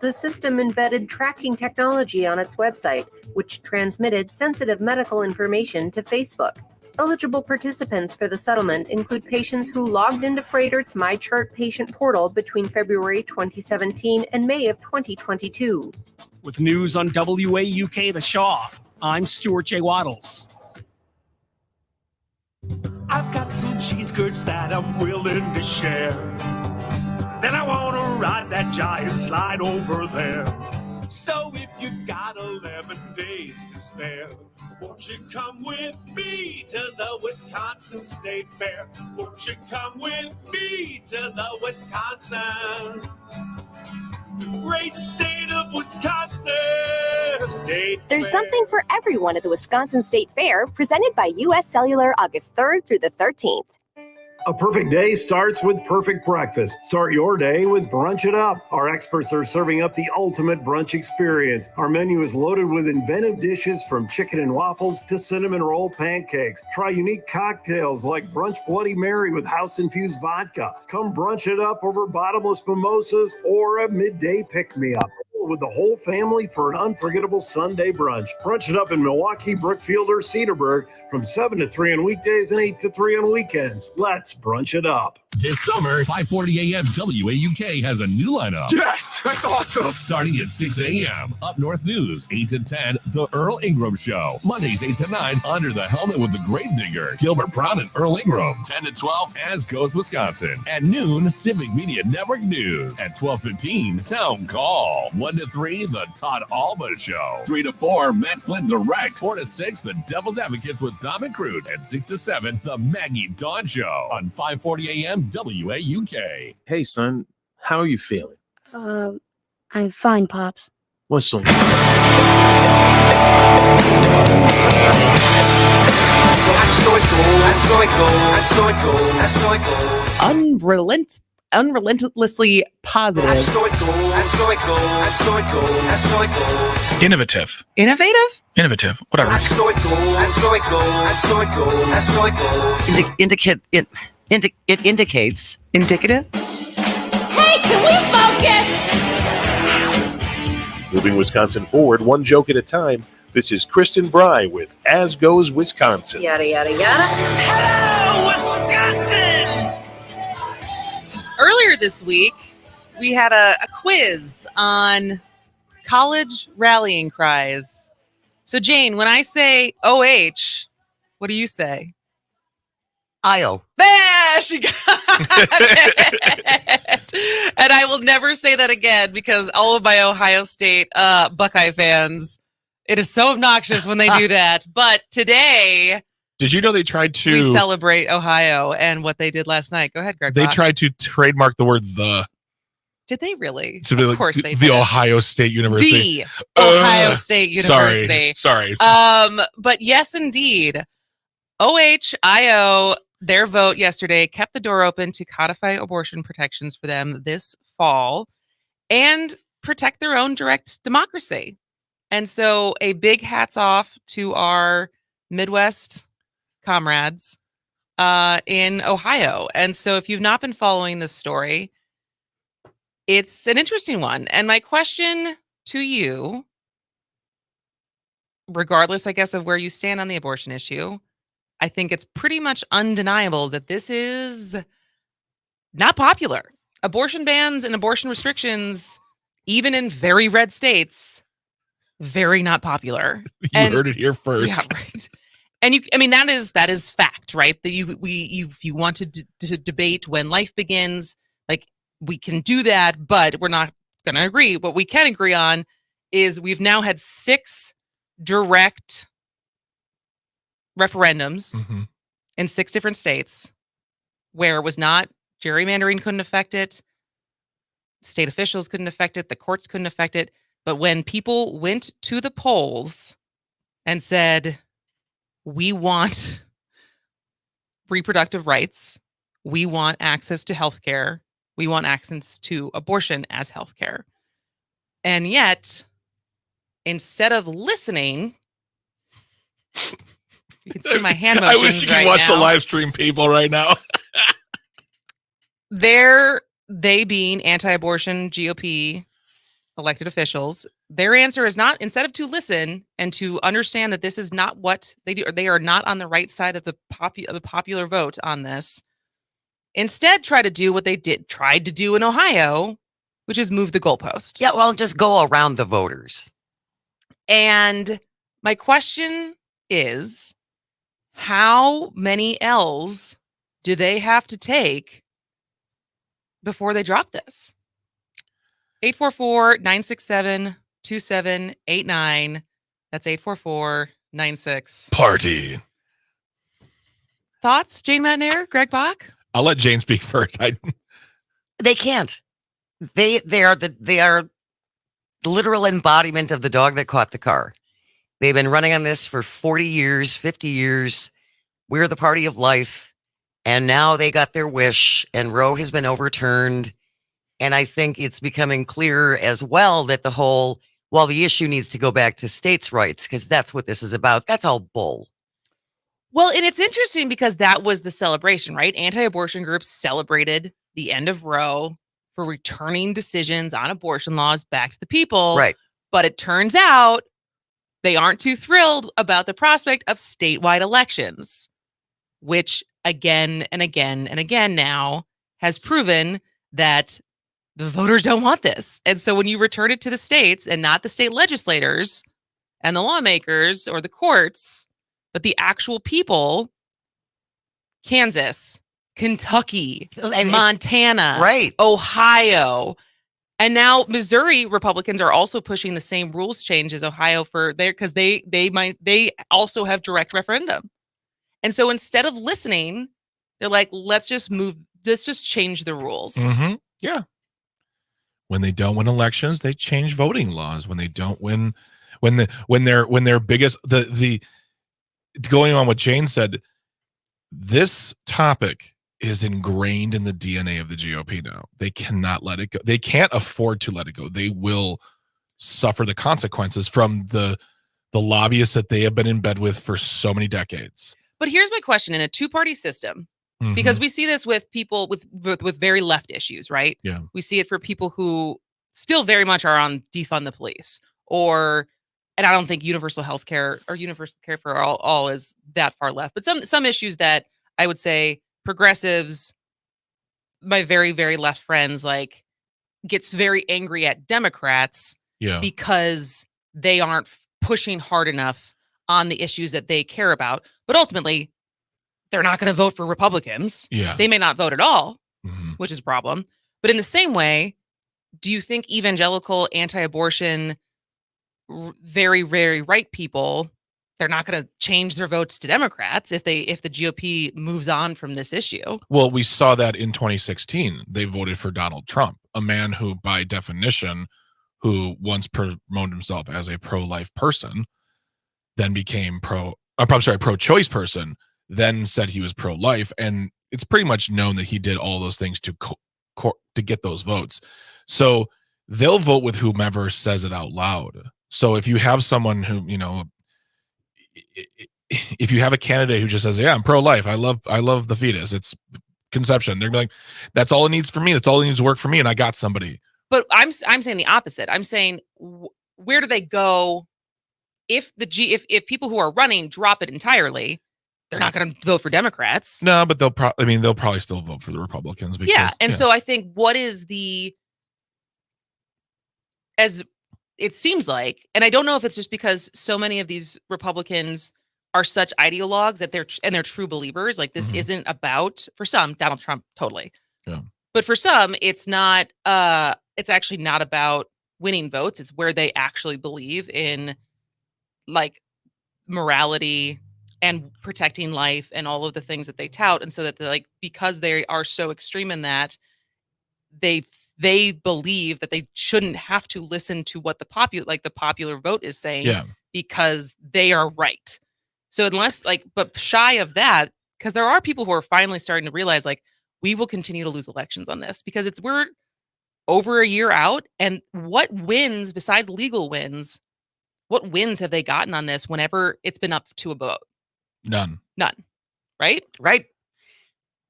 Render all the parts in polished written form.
the system embedded tracking technology on its website, which transmitted sensitive medical information to Facebook. Eligible participants for the settlement include patients who logged into Freighter's MyChart patient portal between February 2017 and May of 2022. With news on WAUK The Shaw, I'm Stuart J. Waddles. I've got some cheese curds that I'm willing to share. Then I want to ride that giant slide over there. So if you've got 11 days to spare, won't you come with me to the Wisconsin State Fair? Won't you come with me to the Wisconsin? Great state of Wisconsin State There's Fair. something for everyone at the Wisconsin State Fair, presented by U.S. Cellular August 3rd through the 13th. A perfect day starts with perfect breakfast. Start your day with Brunch It Up. Our experts are serving up the ultimate brunch experience. Our menu is loaded with inventive dishes from chicken and waffles to cinnamon roll pancakes. Try unique cocktails like Brunch Bloody Mary with house-infused vodka. Come brunch it up over bottomless mimosas or a midday pick-me-up with the whole family for an unforgettable Sunday brunch. Brunch It Up in Milwaukee, Brookfield, or Cedarburg from 7 to 3 on weekdays and 8 to 3 on weekends. Let's brunch it up. This summer, 540 AM WAUK has a new lineup. Yes, that's awesome. Starting at 6 a.m. Up North News, 8 to 10, The Earl Ingram Show. Mondays, 8 to 9, Under the Helmet with the Grave Digger. Gilbert Brown and Earl Ingram. 10 to 12, As Goes Wisconsin. At noon, Civic Media Network News. At 12:15, Town Call. 1 to 3, The Todd Alba Show. 3 to 4, Matt Flynn Direct. 4 to 6, The Devil's Advocates with Dom and Cruz. And 6 to 7, The Maggie Dawn Show. On 540 AM WAUK. Hey, son, how are you feeling? I'm fine, Pops. What's on? Unrelentlessly positive. Innovative. Innovative? Whatever. It indicates. Indicative? Hey, can we focus? Moving Wisconsin forward, one joke at a time. This is Kristen Bry with As Goes Wisconsin. Yada, yada, yada. Hello, Wisconsin! Earlier this week, we had a quiz on college rallying cries. So, Jane, when I say OH, what do you say? IO. There, she got it. And I will never say that again because all of my Ohio State Buckeye fans, it is so obnoxious when they do that. But today, did you know they tried to... we celebrate Ohio and what they did last night. Go ahead, Greg. They tried to trademark the word "the." Did they really? Of course they did. The Ohio State University. The Ohio State University. Sorry. But yes, indeed. OHIO, their vote yesterday kept the door open to codify abortion protections for them this fall and protect their own direct democracy. And so a big hats off to our Midwest comrades in Ohio. And so if you've not been following this story, it's an interesting one. And my question to you, regardless, I guess, of where you stand on the abortion issue, I think it's pretty much undeniable that this is not popular. Abortion bans and abortion restrictions, even in very red states, very not popular. You heard it here first. Yeah, right. And that is fact, right? That if you want to debate when life begins, like we can do that, but we're not going to agree. What we can agree on is we've now had 6 direct referendums in 6 different states where it was not gerrymandering couldn't affect it, state officials couldn't affect it, the courts couldn't affect it. But when people went to the polls and said, we want reproductive rights, we want access to healthcare, we want access to abortion as healthcare. And yet, instead of listening, you can see my hand motions. I wish you could right watch now. the live stream people right now. They being anti-abortion GOP elected officials, their answer is not, instead of to listen and to understand that this is not what they do, or they are not on the right side of the popular vote on this, instead try to do what they tried to do in Ohio, which is move the goalpost. Yeah, well, just go around the voters. And my question is, how many L's do they have to take before they drop this? 844-967-2789. That's 844-96. Party. Thoughts, Jane Matnair, Greg Bach? I'll let Jane speak first. They can't. They are the literal embodiment of the dog that caught the car. They've been running on this for 40 years, 50 years. We're the party of life. And now they got their wish, and Roe has been overturned. And I think it's becoming clear as well that the issue needs to go back to states' rights, because that's what this is about. That's all bull. Well, and it's interesting because that was the celebration, right? Anti-abortion groups celebrated the end of Roe for returning decisions on abortion laws back to the people. Right. But it turns out they aren't too thrilled about the prospect of statewide elections, which again and again and again now has proven that the voters don't want this. And so when you return it to the states and not the state legislators and the lawmakers or the courts, but the actual people, Kansas, Kentucky, Montana, right, Ohio, and now Missouri Republicans are also pushing the same rules change as Ohio for there, because they also have direct referendum. And so instead of listening, they're like, let's just change the rules. Mm-hmm. Yeah. When they don't win elections, they change voting laws. When they don't win, when their biggest, going on what Jane said, this topic is ingrained in the DNA of the GOP now. They cannot let it go. They can't afford to let it go. They will suffer the consequences from the lobbyists that they have been in bed with for so many decades. But here's my question: in a two-party system, because we see this with people with very left issues, right? Yeah. We see it for people who still very much are on defund the police, and I don't think universal health care or universal care for all is that far left. But some issues that I would say progressives, my very, very left friends, like, gets very angry at Democrats because they aren't pushing hard enough on the issues that they care about. But ultimately, they're not going to vote for Republicans. Yeah. They may not vote at all, which is a problem. But in the same way, do you think evangelical, anti-abortion, very, very right people, they're not going to change their votes to Democrats if the GOP moves on from this issue? Well, we saw that in 2016. They voted for Donald Trump, a man who, by definition, who once promoted himself as a pro-life person, then became pro-choice person, then said he was pro-life, and it's pretty much known that he did all those things to get those votes. So they'll vote with whomever says it out loud. So if you have someone who, if you have a candidate who just says, "Yeah, I'm pro-life. I love the fetus. It's conception," they're like, "That's all it needs for me. That's all it needs to work for me," and I got somebody. But I'm saying the opposite. I'm saying, where do they go if people who are running drop it entirely? They're not going to vote for Democrats. No, but they'll probably still vote for the Republicans. Because, so I think what is as it seems like, and I don't know if it's just because so many of these Republicans are such ideologues that they're true believers. Like, this isn't about, for some, Donald Trump, totally. Yeah. But for some, it's not. It's actually not about winning votes. It's where they actually believe in, like, morality and protecting life and all of the things that they tout. And so that because they are so extreme in that, they believe that they shouldn't have to listen to what the popular vote is saying, because they are right. So but shy of that, because there are people who are finally starting to realize, like, we will continue to lose elections on this because we're over a year out. And what wins besides legal wins? What wins have they gotten on this whenever it's been up to a vote? None. Right? Right.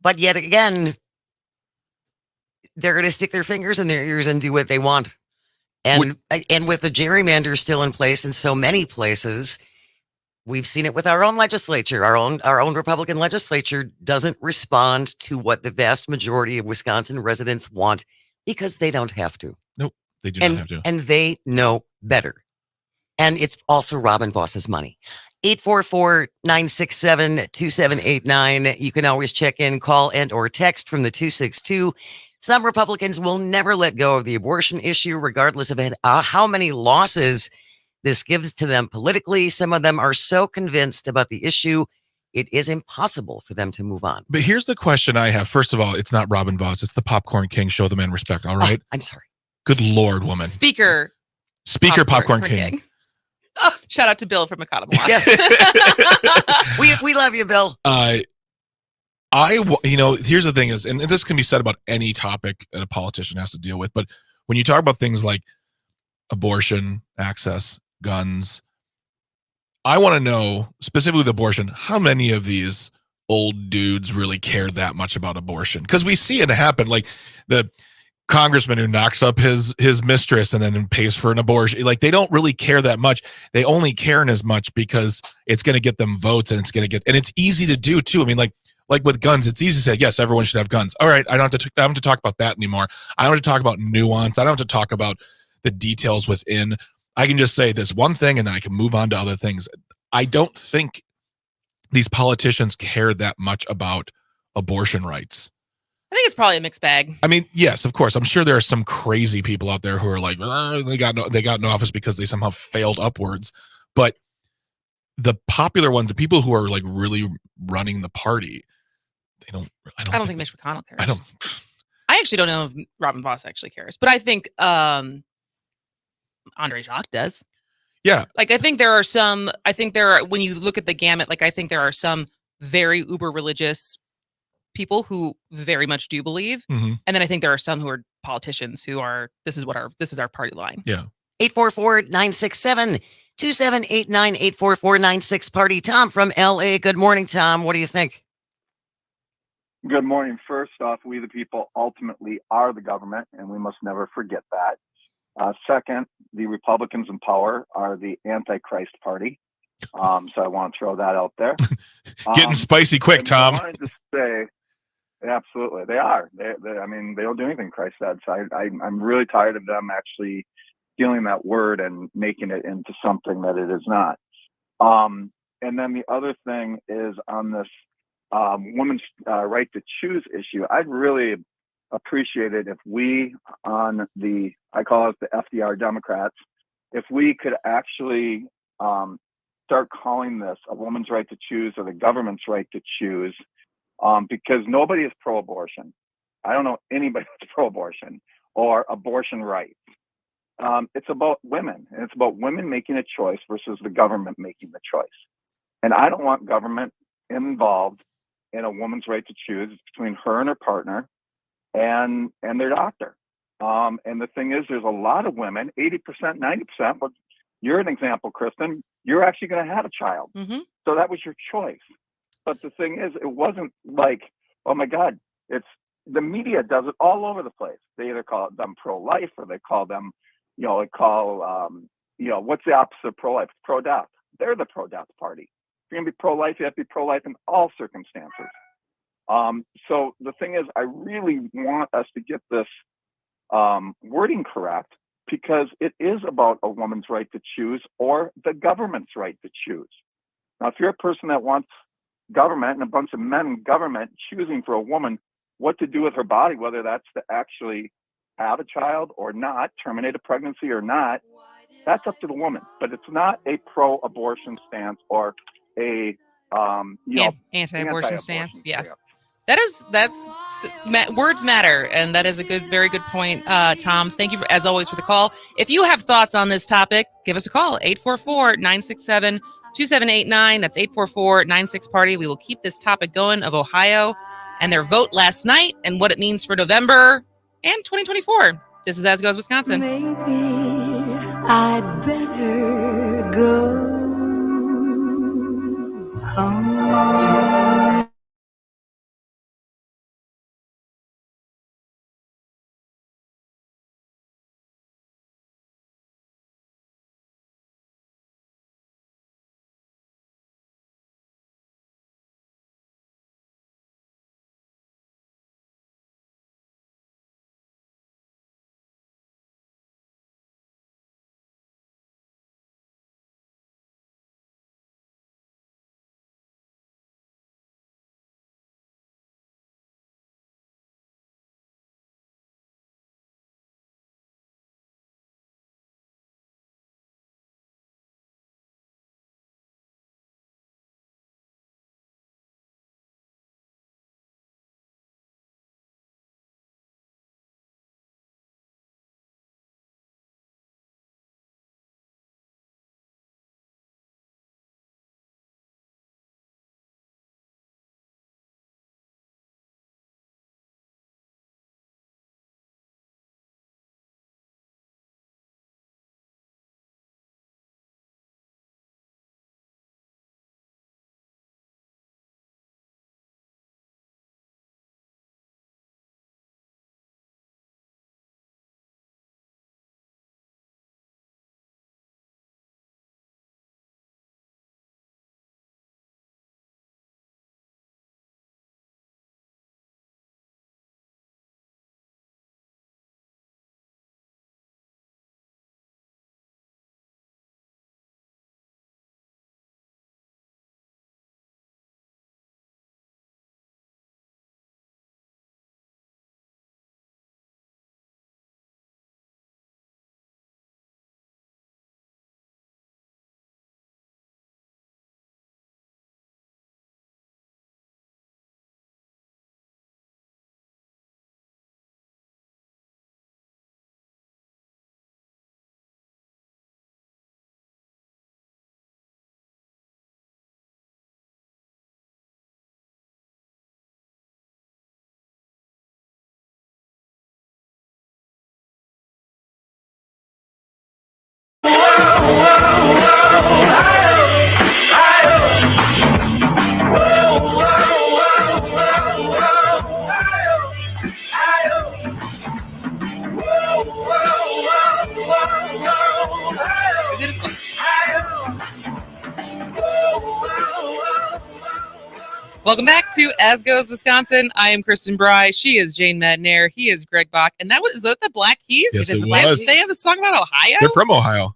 But yet again, they're going to stick their fingers in their ears and do what they want. And with the gerrymander still in place in so many places, we've seen it with our own legislature. Our own Republican legislature doesn't respond to what the vast majority of Wisconsin residents want because they don't have to. Nope, they do not have to. And they know better. And it's also Robin Voss's money. 844-967-2789. You can always check in, call, and or text from the 262. Some Republicans will never let go of the abortion issue, regardless of how many losses this gives to them politically. Some of them are so convinced about the issue, it is impossible for them to move on. But here's the question I have. First of all, it's not Robin Voss. It's the Popcorn King. Show the man respect, all right? Oh, I'm sorry. Good Lord, woman. Speaker Popcorn King. Oh, shout out to Bill from Economois. Yes. we love you, Bill. Here's the thing is, and this can be said about any topic that a politician has to deal with, but when you talk about things like abortion, access, guns, I want to know, specifically with abortion, how many of these old dudes really care that much about abortion? Because we see it happen, like the congressman who knocks up his mistress and then pays for an abortion. Like, they don't really care that much. They only care in as much because it's going to get them votes, and it's easy to do too. I mean, like with guns, it's easy to say, yes, everyone should have guns. All right, I don't have to talk about that anymore. I don't have to talk about nuance. I don't have to talk about the details within. I can just say this one thing and then I can move on to other things. I don't think these politicians care that much about abortion rights. I think it's probably a mixed bag. I mean, yes, of course. I'm sure there are some crazy people out there who are like, they got no office because they somehow failed upwards. But the popular ones, the people who are like really running the party, I don't think Mitch McConnell cares. I actually don't know if Robin Voss actually cares, but I think Andre Jacques does. Yeah. Like, when you look at the gamut, like, I think there are some very uber religious people who very much do believe. Mm-hmm. And then I think there are some who are politicians who are, this is our party line. Yeah. 844-967-2789, 844-96 party. Tom from LA. Good morning, Tom. What do you think? Good morning. First off, we the people ultimately are the government, and we must never forget that. Second, the Republicans in power are the Antichrist party. So I want to throw that out there. Getting spicy quick, Tom. I wanted to say, absolutely, they are. They don't do anything Christ said. So I'm really tired of them actually stealing that word and making it into something that it is not. And then the other thing is on this women's right to choose issue. I'd really appreciate it if we on I call it the FDR Democrats, if we could actually start calling this a woman's right to choose or the government's right to choose, because nobody is pro-abortion. I don't know anybody that's pro-abortion or abortion rights. It's about women, and it's about women making a choice versus the government making the choice. And I don't want government involved in a woman's right to choose. It's between her and her partner and their doctor. And the thing is, there's a lot of women, 80%, 90%, but you're an example, Kristen. You're actually going to have a child. Mm-hmm. So that was your choice. But the thing is, it wasn't like, oh my God, the media does it all over the place. They either call them pro-life or they call them, what's the opposite of pro-life? Pro-death. They're the pro-death party. If you're going to be pro-life, you have to be pro-life in all circumstances. So the thing is, I really want us to get this wording correct, because it is about a woman's right to choose or the government's right to choose. Now, if you're a person that wants government and a bunch of men in government choosing for a woman what to do with her body, whether that's to actually have a child or not, terminate a pregnancy or not, that's up to the woman. But it's not a pro-abortion stance or a anti-abortion stance. Yes. Words matter, and that is a very good point, Tom. Thank you, as always, for the call. If you have thoughts on this topic, give us a call, 844-967-2789. That's 844-96-PARTY. We will keep this topic going of Ohio and their vote last night and what it means for November and 2024. This is As Goes Wisconsin. Maybe I'd better go home. Welcome back to As Goes Wisconsin. I am Kristen Bry. She is Jane Madnair. He is Greg Bach. And is that the Black Keys? Yes, it was. They have a song about Ohio? They're from Ohio.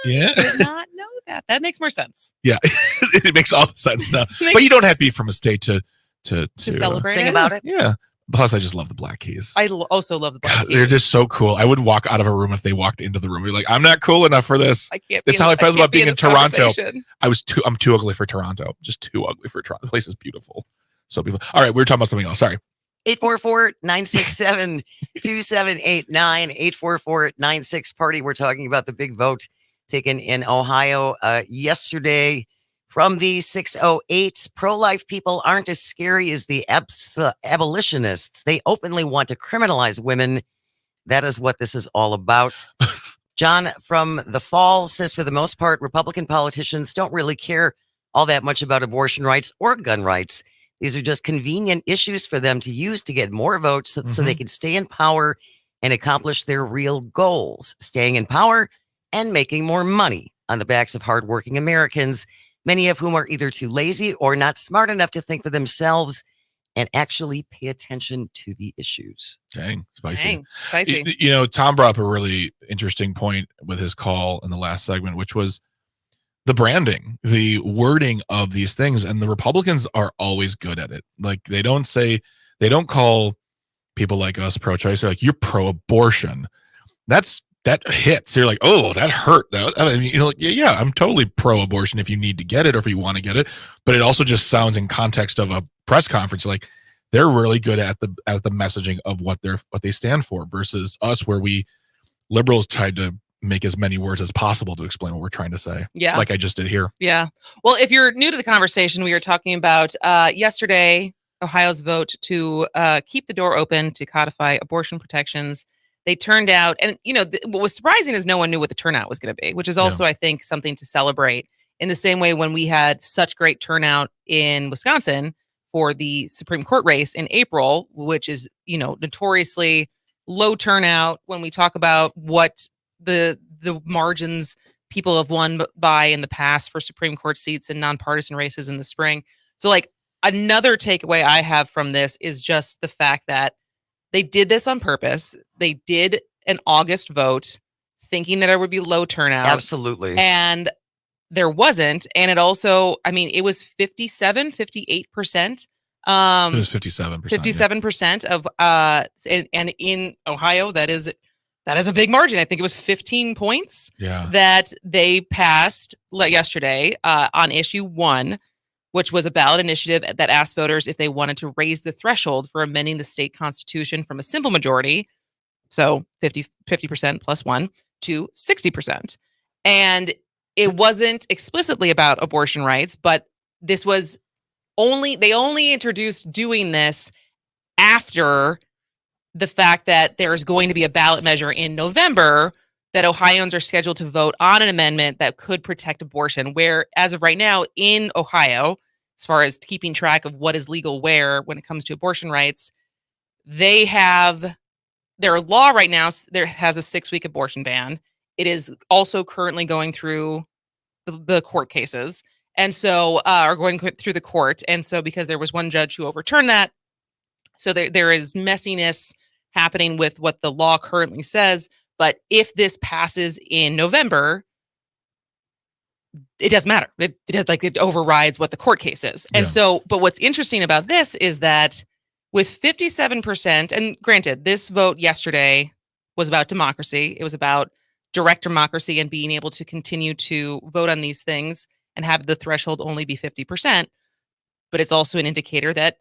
Yeah. Did not know that. That makes more sense. Yeah. It makes all the sense now. But you don't have to be from a state to celebrate sing about it. Yeah. Plus, I just love the Black Keys. I also love the Black Keys. They're just so cool. I would walk out of a room if they walked into the room. Be like, I'm not cool enough for this. I can't. That's how I felt about being in Toronto. I'm too ugly for Toronto. Just too ugly for Toronto. The place is beautiful. So beautiful. All right, we were talking about something else. Sorry. 844-967-2789, 844-96-PARTY. We're talking about the big vote taken in Ohio yesterday from the 608. Pro-life people aren't as scary as the abolitionists. They openly want to criminalize women. That is what this is all about. John from the Fall says, for the most part, Republican politicians don't really care all that much about abortion rights or gun rights. These are just convenient issues for them to use to get more votes so they can stay in power and accomplish their real goals, staying in power and making more money on the backs of hardworking Americans, many of whom are either too lazy or not smart enough to think for themselves and actually pay attention to the issues. Dang, spicy. Spicy. You know, Tom brought up a really interesting point with his call in the last segment, which was the branding, the wording of these things. And the Republicans are always good at it. Like they don't call people like us pro-choice. They're like, you're pro-abortion. That hits. You're like, oh, that hurt. I mean, you know, like, yeah, I'm totally pro-abortion if you need to get it or if you want to get it. But it also just sounds in context of a press conference like they're really good at the messaging of what they stand for versus us, where we liberals tried to make as many words as possible to explain what we're trying to say. Yeah. Like I just did here. Yeah. Well, if you're new to the conversation, we were talking about yesterday, Ohio's vote to keep the door open to codify abortion protections. They turned out, and you know, what was surprising is no one knew what the turnout was going to be, which is also, I think, something to celebrate in the same way when we had such great turnout in Wisconsin for the Supreme Court race in April, which is, you know, notoriously low turnout when we talk about what the margins people have won by in the past for Supreme Court seats and nonpartisan races in the spring. So like another takeaway I have from this is just the fact that they did this on purpose. They did an August vote thinking that there would be low turnout. Absolutely. And there wasn't. And it also, I mean, it was 58%. It was 57%. 57% of and in Ohio, that is a big margin. I think it was 15 points that they passed yesterday on issue 1, which was a ballot initiative that asked voters if they wanted to raise the threshold for amending the state constitution from a simple majority, so 50% plus 1, to 60%. And it wasn't explicitly about abortion rights, but this was they only introduced doing this after the fact that there's going to be a ballot measure in November that Ohioans are scheduled to vote on an amendment that could protect abortion, where as of right now in Ohio, as far as keeping track of what is legal where when it comes to abortion rights, they have their law right now there has a 6-week abortion ban. It is also currently going through the court cases. And so, are going through the court. And so because there was one judge who overturned that, so there is messiness happening with what the law currently says. But if this passes in November, it doesn't matter. It overrides what the court case is. And so, but what's interesting about this is that with 57%, and granted, this vote yesterday was about democracy. It was about direct democracy and being able to continue to vote on these things and have the threshold only be 50%. But it's also an indicator that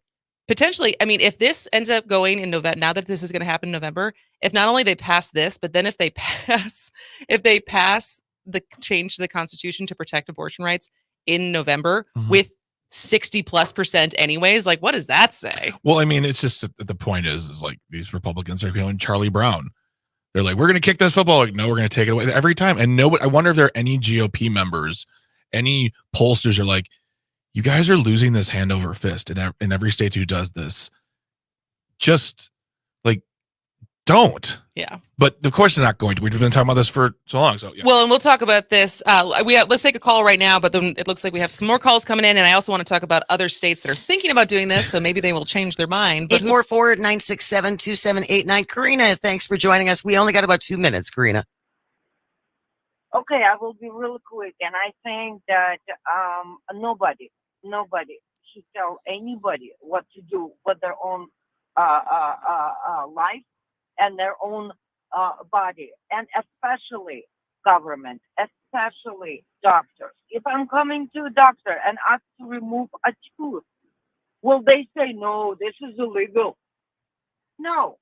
potentially, I mean, if this ends up going in November, now that this is going to happen in November, if not only they pass this, but then if they pass the change to the Constitution to protect abortion rights in November with 60+% anyways, like what does that say? Well, I mean, it's just the point is like these Republicans are feeling Charlie Brown. They're like, we're going to kick this football. Like, no, we're going to take it away every time. And nobody, I wonder if there are any GOP members, any pollsters are like, you guys are losing this hand over fist in every state who does this. Just like, don't. Yeah. But of course they're not going to. We've been talking about this for so long. So yeah. Well, and we'll talk about this. Let's take a call right now, but then it looks like we have some more calls coming in, and I also want to talk about other states that are thinking about doing this, so maybe they will change their mind. But 844-967-2789. Karina, thanks for joining us. We only got about 2 minutes, Karina. Okay, I will be really quick, and I think that nobody should tell anybody what to do with their own life and their own body, and especially government, especially doctors. If I'm coming to a doctor and ask to remove a tooth, will they say, no, this is illegal? No,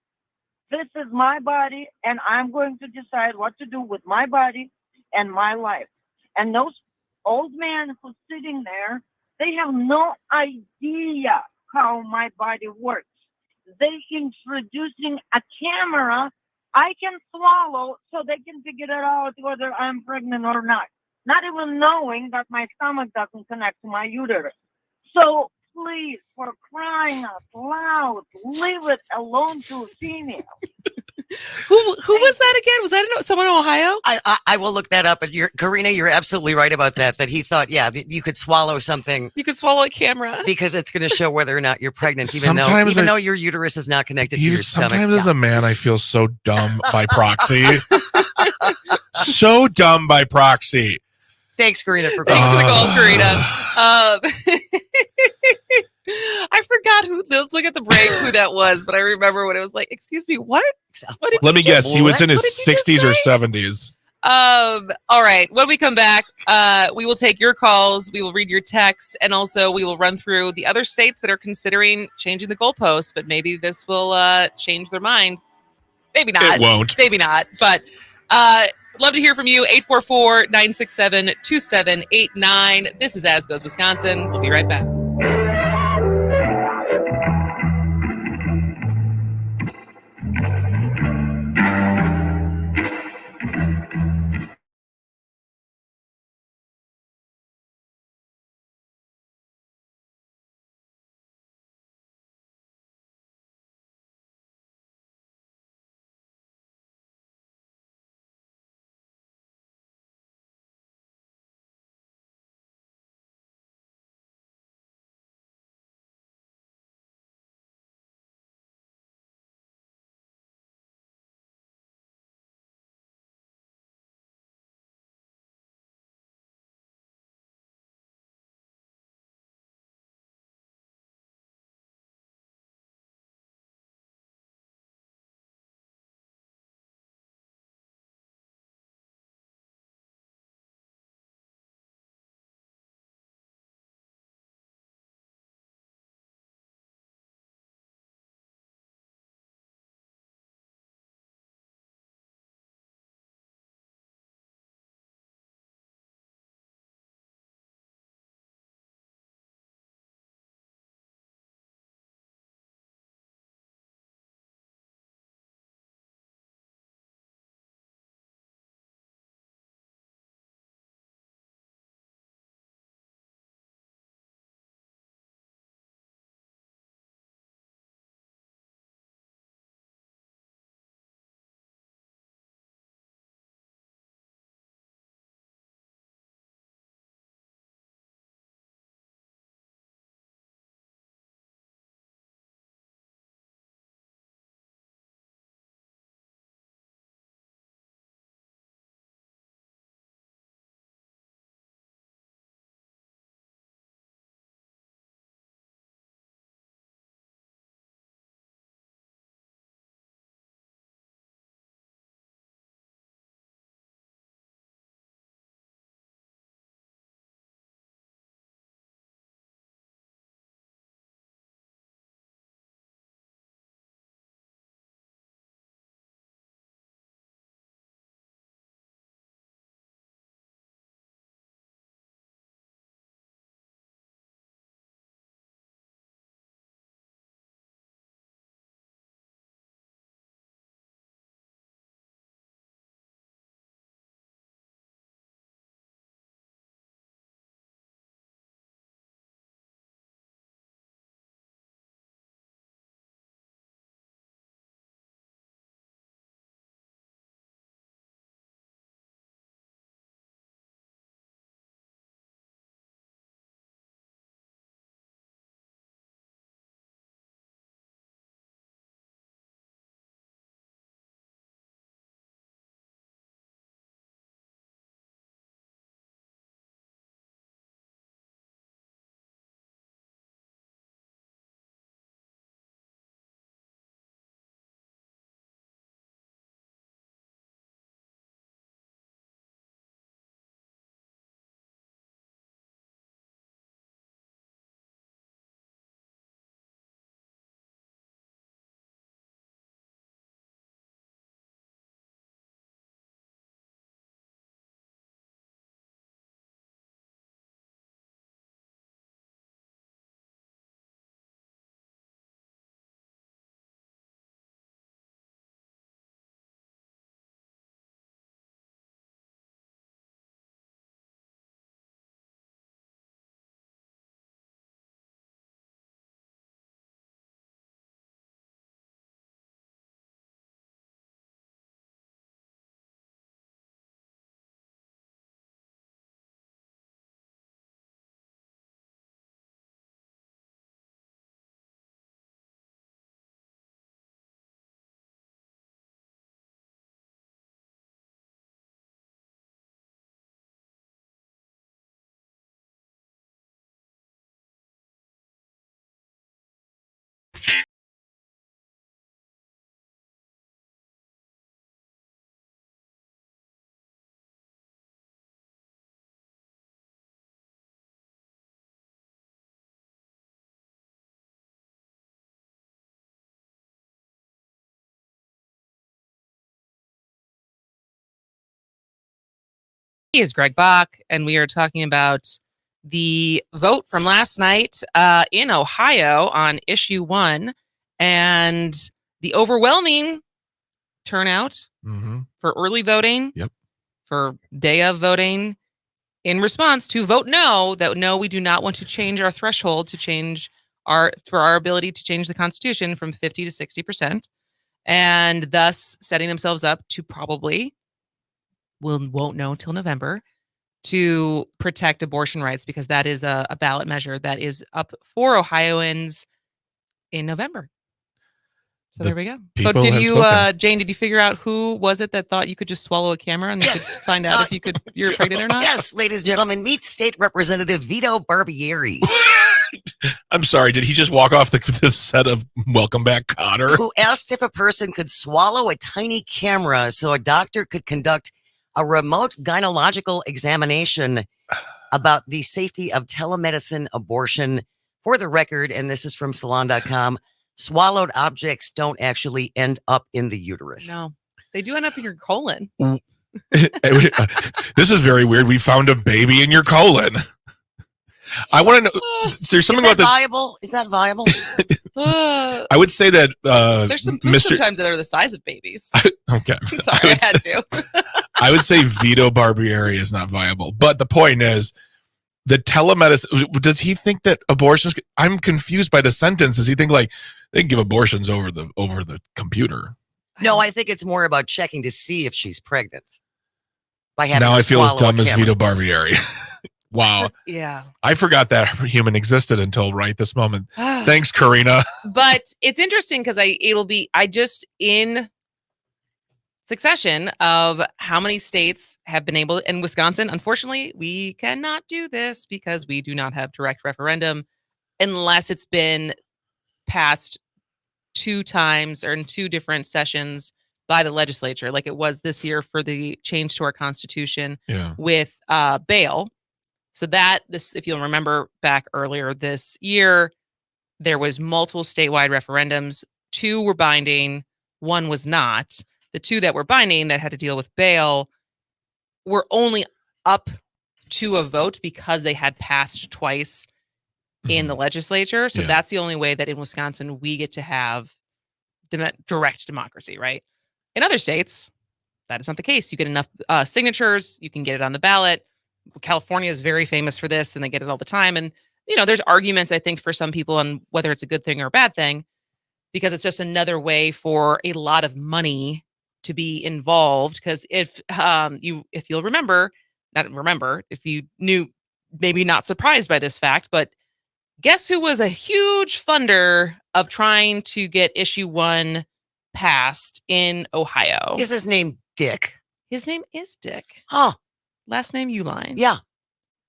this is my body, and I'm going to decide what to do with my body and my life. And those old men who's sitting there, they have no idea how my body works. They introducing a camera I can swallow so they can figure it out whether I'm pregnant or not. Not even knowing that my stomach doesn't connect to my uterus. So please, for crying out loud, leave it alone to a female. Who was that again? Was that someone in Ohio? I will look that up. But Karina, you're absolutely right about that. That he thought, you could swallow something. You could swallow a camera because it's going to show whether or not you're pregnant, even Sometimes though your uterus is not connected to your stomach. Sometimes as a man, I feel so dumb by proxy. So dumb by proxy. Thanks, Karina, for Thanks for the call, Karina. I forgot who. Let's look at the break who that was, but I remember when it was like, "Excuse me, what? What did Let me guess. He was in his What did you just 60s or say?" 70s. All right. When we come back, we will take your calls. We will read your texts, and also we will run through the other states that are considering changing the goalposts. But maybe this will change their mind. Maybe not. It won't. Maybe not. But love to hear from you. 844-967-2789. This is As Goes Wisconsin. We'll be right back. is Greg Bach, and we are talking about the vote from last night in Ohio on issue 1 and the overwhelming turnout for early voting, for day of voting, in response to vote no, that no, we do not want to change our threshold to change for our ability to change the Constitution from 50 to 60%, and thus setting themselves up to probably won't know until November to protect abortion rights, because that is a ballot measure that is up for Ohioans in November. So there we go. So did you, Jane, did you figure out who was it that thought you could just swallow a camera and you could find out if you're pregnant or not? Yes, ladies and gentlemen, meet State Representative Vito Barbieri. I'm sorry, did he just walk off the set of Welcome Back, Kotter? Who asked if a person could swallow a tiny camera so a doctor could conduct a remote gynecological examination about the safety of telemedicine abortion. For the record, and this is from salon.com, swallowed objects don't actually end up in the uterus. No, they do end up in your colon. This is very weird. We found a baby in your colon. I want to know. There's something about this. Viable? Is that viable? I would say that there's some proof sometimes that are the size of babies. Okay, I'm sorry, I had to. I would say Vito Barbieri is not viable, but the point is, the telemedicine. Does he think that abortions? I'm confused by the sentence. Does he think like they can give abortions over the computer? No, I think it's more about checking to see if she's pregnant. By having now to I feel as swallow a dumb as camera. Vito Barbieri. Wow. Yeah. I forgot that human existed until right this moment. Thanks, Karina. But it's interesting because I just in succession of how many states have been able, in Wisconsin, unfortunately, we cannot do this because we do not have direct referendum unless it's been passed 2 times or in 2 different sessions by the legislature, like it was this year for the change to our Constitution with bail. So if you'll remember back earlier this year, there was multiple statewide referendums. 2 were binding, 1 was not. The 2 that were binding that had to deal with bail were only up to a vote because they had passed twice in the legislature. So that's the only way that in Wisconsin we get to have direct democracy, right? In other states, that is not the case. You get enough signatures, you can get it on the ballot. California is very famous for this, and they get it all the time. And, there's arguments, I think, for some people on whether it's a good thing or a bad thing, because it's just another way for a lot of money to be involved. Because if you'll remember, if you knew, maybe not surprised by this fact, but guess who was a huge funder of trying to get issue 1 passed in Ohio? Is his name Dick? His name is Dick. Huh. Last name Uline. Yeah.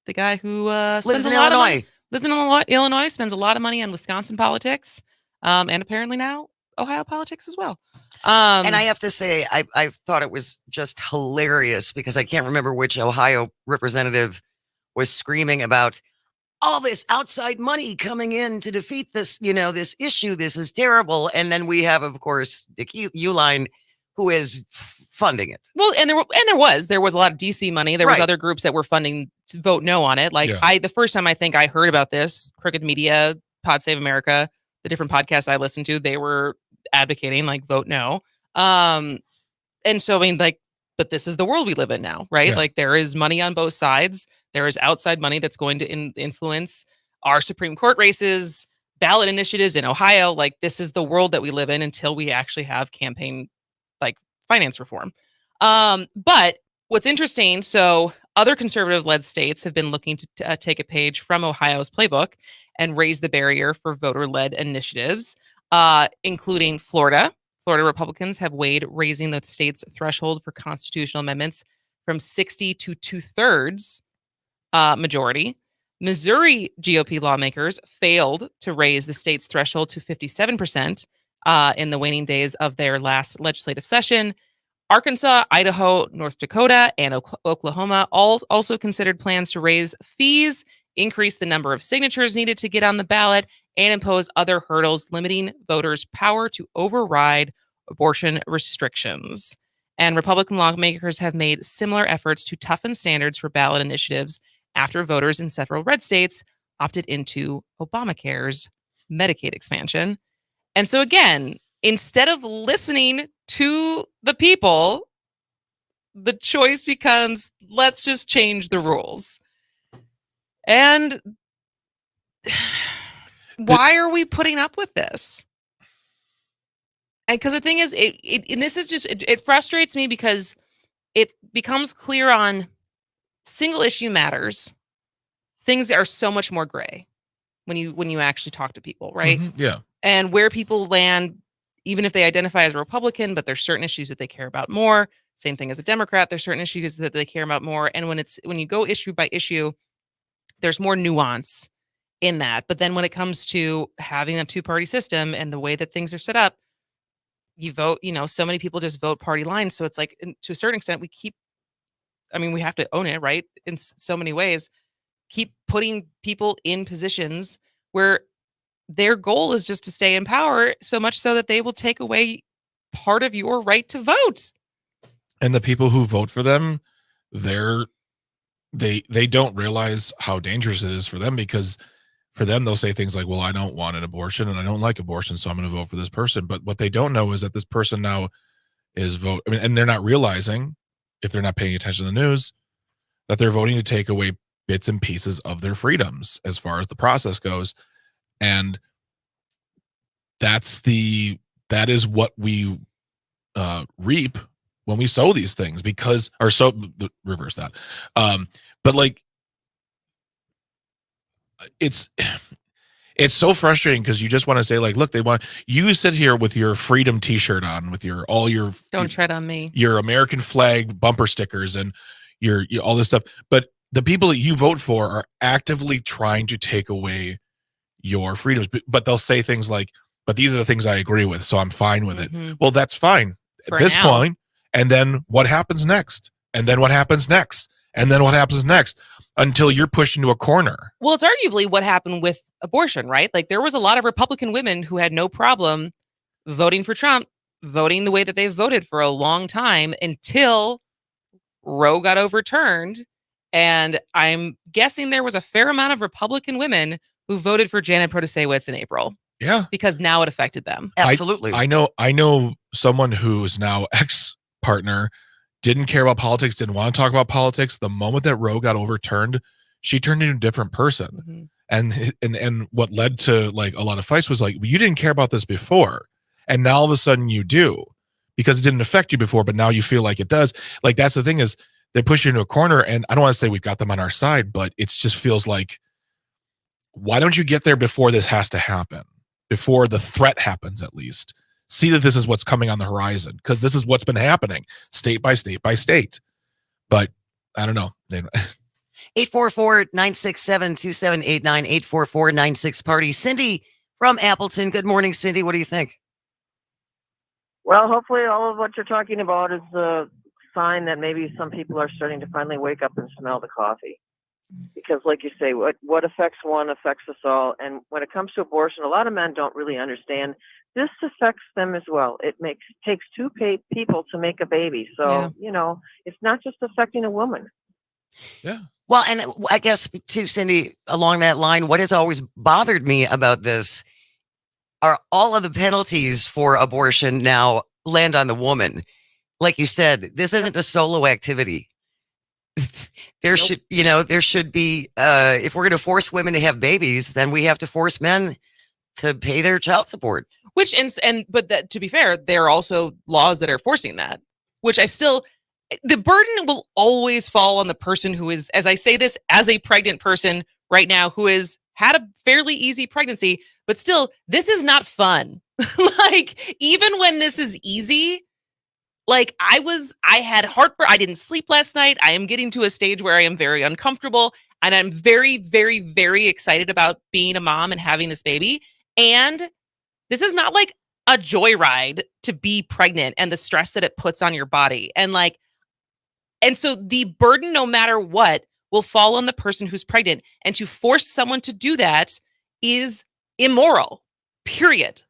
The guy who lives in Illinois. Lives in Illinois, spends a lot of money on Wisconsin politics, and apparently now Ohio politics as well. And I have to say, I thought it was just hilarious because I can't remember which Ohio representative was screaming about all this outside money coming in to defeat this, this issue. This is terrible. And then we have, of course, Dick Uline, who is funding it. Well, and there was a lot of DC money. There was other groups that were funding to vote no on it. Like the first time I think I heard about this, Crooked Media, Pod Save America, the different podcasts I listened to, they were advocating like vote no. And so but this is the world we live in now, right? Like there is money on both sides. There is outside money that's going to influence our Supreme Court races, ballot initiatives in Ohio. Like this is the world that we live in until we actually have campaign finance reform. But what's interesting, so other conservative-led states have been looking to take a page from Ohio's playbook and raise the barrier for voter-led initiatives, including Florida. Florida Republicans have weighed raising the state's threshold for constitutional amendments from 60 to 2/3 majority. Missouri GOP lawmakers failed to raise the state's threshold to 57% in the waning days of their last legislative session. Arkansas, Idaho, North Dakota, and Oklahoma also considered plans to raise fees, increase the number of signatures needed to get on the ballot, and impose other hurdles limiting voters' power to override abortion restrictions. And Republican lawmakers have made similar efforts to toughen standards for ballot initiatives after voters in several red states opted into Obamacare's Medicaid expansion. And so again, instead of listening to the people, the choice becomes, let's just change the rules. And why are we putting up with this? And because the thing is, it frustrates me because it becomes clear on single issue matters. Things are so much more gray when you actually talk to people, right? Yeah. And where people land, even if they identify as a Republican, but there's certain issues that they care about more. Same thing as a Democrat, there's certain issues that they care about more. And when you go issue by issue, there's more nuance in that. But then when it comes to having a two-party system and the way that things are set up, you vote, so many people just vote party lines. So it's like, to a certain extent, we have to own it, right? In so many ways, keep putting people in positions where their goal is just to stay in power, so much so that they will take away part of your right to vote. And the people who vote for them, they don't realize how dangerous it is for them, because for them, they'll say things like, well, I don't want an abortion and I don't like abortion, so I'm going to vote for this person. But what they don't know is that this person now is and they're not realizing, if they're not paying attention to the news, that they're voting to take away bits and pieces of their freedoms as far as the process goes. And that is what we reap when we sow these things, reverse that. But like, it's so frustrating because you just want to say, like, look, you sit here with your freedom t-shirt on, with don't tread on me, your American flag bumper stickers and your all this stuff. But the people that you vote for are actively trying to take away your freedoms. But they'll say things like, but these are the things I agree with, so I'm fine with it. Well, that's fine at this point. And then what happens next? And then what happens next? And then what happens next? Until you're pushed into a corner. Well, it's arguably what happened with abortion, right? Like, there was a lot of Republican women who had no problem voting for Trump, voting the way that they've voted for a long time, until Roe got overturned. And I'm guessing there was a fair amount of Republican women who voted for Janet Protasewicz in April. Yeah. Because now it affected them. Absolutely. I know someone who's now ex-partner didn't care about politics, didn't want to talk about politics. The moment that Roe got overturned, she turned into a different person. And what led to like a lot of fights was like, well, you didn't care about this before, and now all of a sudden you do, because it didn't affect you before, but now you feel like it does. Like, that's the thing, is they push you into a corner, and I don't want to say we've got them on our side, but it just feels like, why don't you get there before this has to happen? Before the threat happens, at least. See that this is what's coming on the horizon, because this is what's been happening state by state by state. But I don't know. 844-967-2789, 844-96-PARTY. Cindy from Appleton. Good morning, Cindy. What do you think? Well, hopefully all of what you're talking about is a sign that maybe some people are starting to finally wake up and smell the coffee. Because like you say, what affects one affects us all. And when it comes to abortion, a lot of men don't really understand this affects them as well. It takes two people to make a baby. So, it's not just affecting a woman. Yeah. Well, and I guess too, Cindy, along that line, what has always bothered me about this are all of the penalties for abortion now land on the woman. Like you said, this isn't a solo activity. There should be, if we're going to force women to have babies, then we have to force men to pay their child support. But to be fair, there are also laws that are forcing that, which the burden will always fall on the person who is, as I say this, as a pregnant person right now, who has had a fairly easy pregnancy, but still, this is not fun. Like, even when this is easy, like I had heartburn. I didn't sleep last night. I am getting to a stage where I am very uncomfortable, and I'm very, very, very excited about being a mom and having this baby. And this is not like a joyride to be pregnant and the stress that it puts on your body. And so the burden, no matter what, will fall on the person who's pregnant. And to force someone to do that is immoral, period.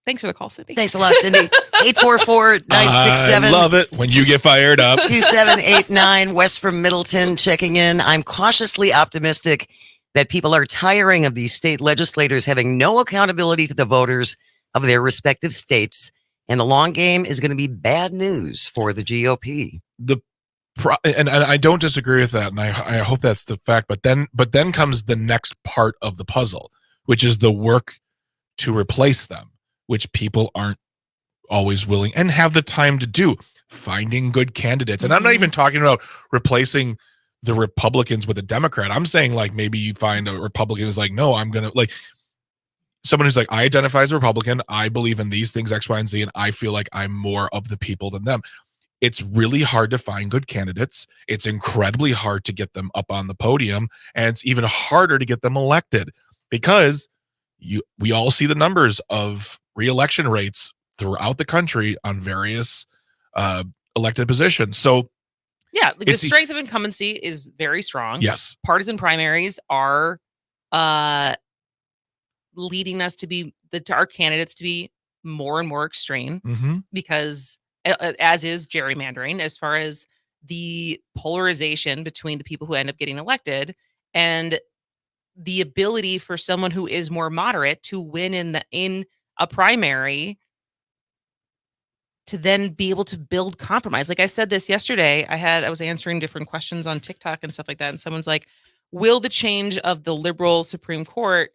Thanks for the call, Cindy. Thanks a lot, Cindy. 844-967. I love it when you get fired up. 2789 West from Middleton checking in. I'm cautiously optimistic that people are tiring of these state legislators having no accountability to the voters of their respective states. And the long game is going to be bad news for the GOP. And I don't disagree with that, and I hope that's the fact. But then comes the next part of the puzzle, which is the work to replace them, which people aren't always willing and have the time to do. Finding good candidates, and I'm not even talking about replacing the Republicans with a Democrat. I'm saying like maybe you find a Republican who's like, no, I'm gonna like someone who's like, I identify as a Republican. I believe in these things, X, Y, and Z, and I feel like I'm more of the people than them. It's really hard to find good candidates. It's incredibly hard to get them up on the podium, and it's even harder to get them elected because we all see the numbers of re-election rates throughout the country on various elected positions. So yeah, the strength of incumbency is very strong. Yes. Partisan primaries are leading us to be our candidates to be more and more extreme because as is gerrymandering as far as the polarization between the people who end up getting elected and the ability for someone who is more moderate to win in a primary to then be able to build compromise. Like I said this yesterday, I was answering different questions on TikTok and stuff like that. And someone's like, will the change of the liberal Supreme Court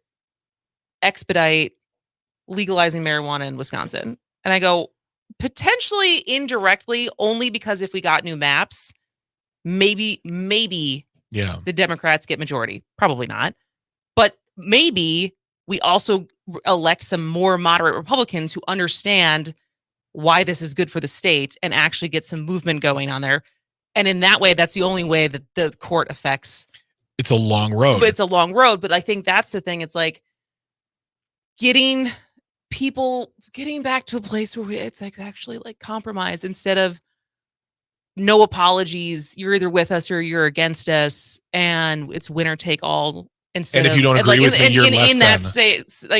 expedite legalizing marijuana in Wisconsin? And I go, potentially indirectly, only because if we got new maps, maybe the Democrats get majority. Probably not. But maybe we also elect some more moderate Republicans who understand why this is good for the state and actually get some movement going on there. And in that way, that's the only way that the court affects. It's a long road. But it's a long road. But I think that's the thing. It's like getting back to a place where it's like actually like compromise instead of no apologies. You're either with us or you're against us. And it's winner take all. And if you don't agree with me, you're less than.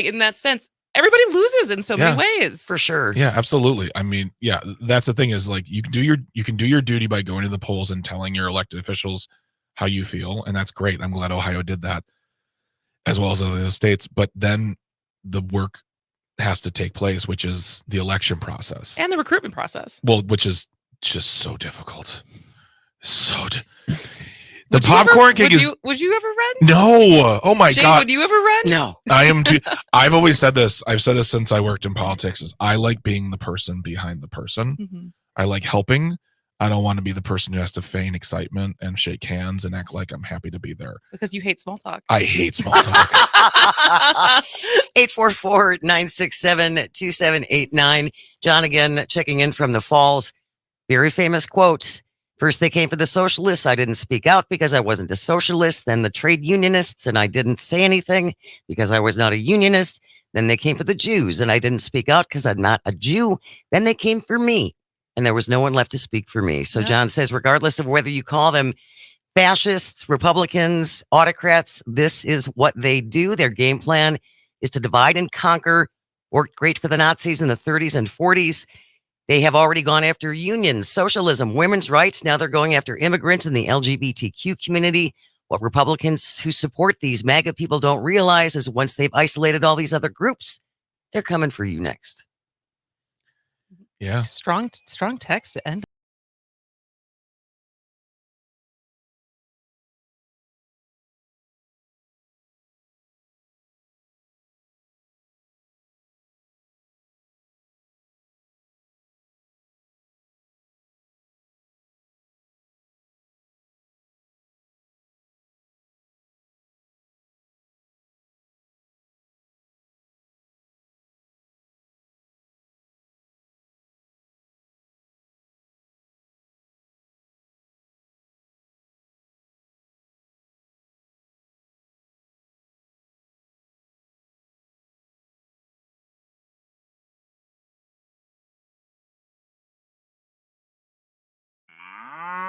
In that sense, everybody loses in so many ways. For sure. Yeah, absolutely. I mean, yeah, that's the thing is like you can do your duty by going to the polls and telling your elected officials how you feel, and that's great. I'm glad Ohio did that as well as other states. But then the work has to take place, which is the election process and the recruitment process. Well, which is just so difficult. The popcorn cake is. Would you ever run? No. Oh my Shane, God. Would you ever run? No. I am too. I've always said this. I've said this since I worked in politics. Is I like being the person behind the person. Mm-hmm. I like helping. I don't want to be the person who has to feign excitement and shake hands and act like I'm happy to be there. Because you hate small talk. I hate small talk. 844-967-2789. John again checking in from the Falls. Very famous quote. First, they came for the socialists. I didn't speak out because I wasn't a socialist. Then the trade unionists, and I didn't say anything because I was not a unionist. Then they came for the Jews, and I didn't speak out because I'm not a Jew. Then they came for me, and there was no one left to speak for me. So John says, regardless of whether you call them fascists, Republicans, autocrats, this is what they do. Their game plan is to divide and conquer. Worked great for the Nazis in the 30s and 40s. They have already gone after unions, socialism, women's rights. Now they're going after immigrants and the LGBTQ community. What Republicans who support these MAGA people don't realize is once they've isolated all these other groups, they're coming for you next. Yeah. Strong text to end.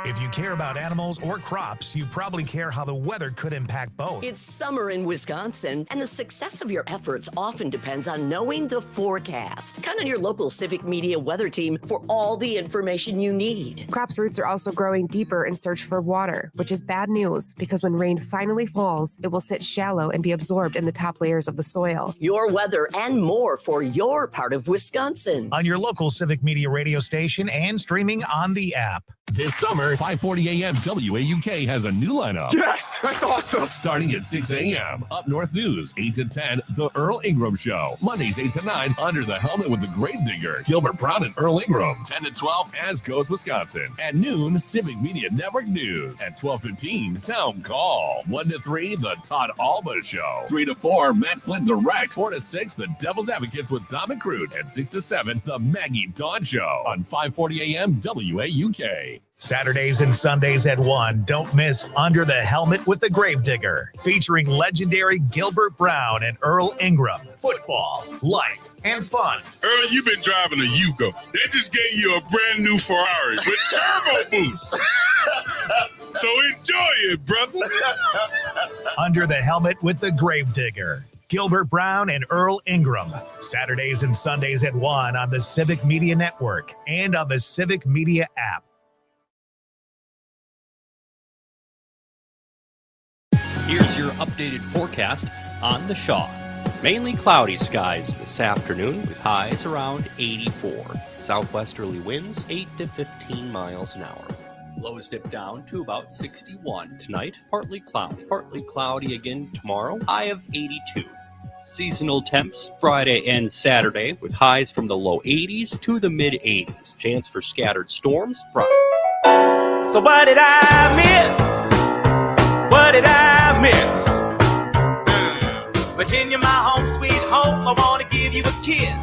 If you care about animals or crops, you probably care how the weather could impact both. It's summer in Wisconsin, and the success of your efforts often depends on knowing the forecast. Count on your local Civic Media weather team for all the information you need. Crops' roots are also growing deeper in search for water, which is bad news because when rain finally falls, it will sit shallow and be absorbed in the top layers of the soil. Your weather and more for your part of Wisconsin. On your local Civic Media radio station and streaming on the app. This summer, 540 AM WAUK has a new lineup. Yes, that's awesome. Starting at 6 a.m. Up North News, 8 to 10, The Earl Ingram Show. Mondays, 8 to 9, Under the Helmet with the Gravedigger, Gilbert Brown and Earl Ingram. 10 to 12, As Goes Wisconsin. At noon, Civic Media Network News. At 12:15, Town Call. 1 to 3, The Todd Alba Show. 3 to 4, Matt Flynn Direct. 4 to 6, The Devil's Advocates with Dom and Cruz. And 6 to 7, The Maggie Dawn Show on 540 AM WAUK. Saturdays and Sundays at 1. Don't miss Under the Helmet with the Gravedigger, featuring legendary Gilbert Brown and Earl Ingram. Football, life, and fun. Earl, you've been driving a Yugo. They just gave you a brand new Ferrari with turbo boost. So enjoy it, brother. Under the Helmet with the Gravedigger. Gilbert Brown and Earl Ingram. Saturdays and Sundays at 1 on the Civic Media Network and on the Civic Media app. Here's your updated forecast on the Shaw. Mainly cloudy skies this afternoon with highs around 84. Southwesterly winds 8 to 15 miles an hour. Lows dip down to about 61 tonight. Partly cloudy again tomorrow. High of 82. Seasonal temps Friday and Saturday with highs from the low 80s to the mid 80s. Chance for scattered storms Friday. So what did I miss? What did I miss? Virginia, my home, sweet home, I want to give you a kiss.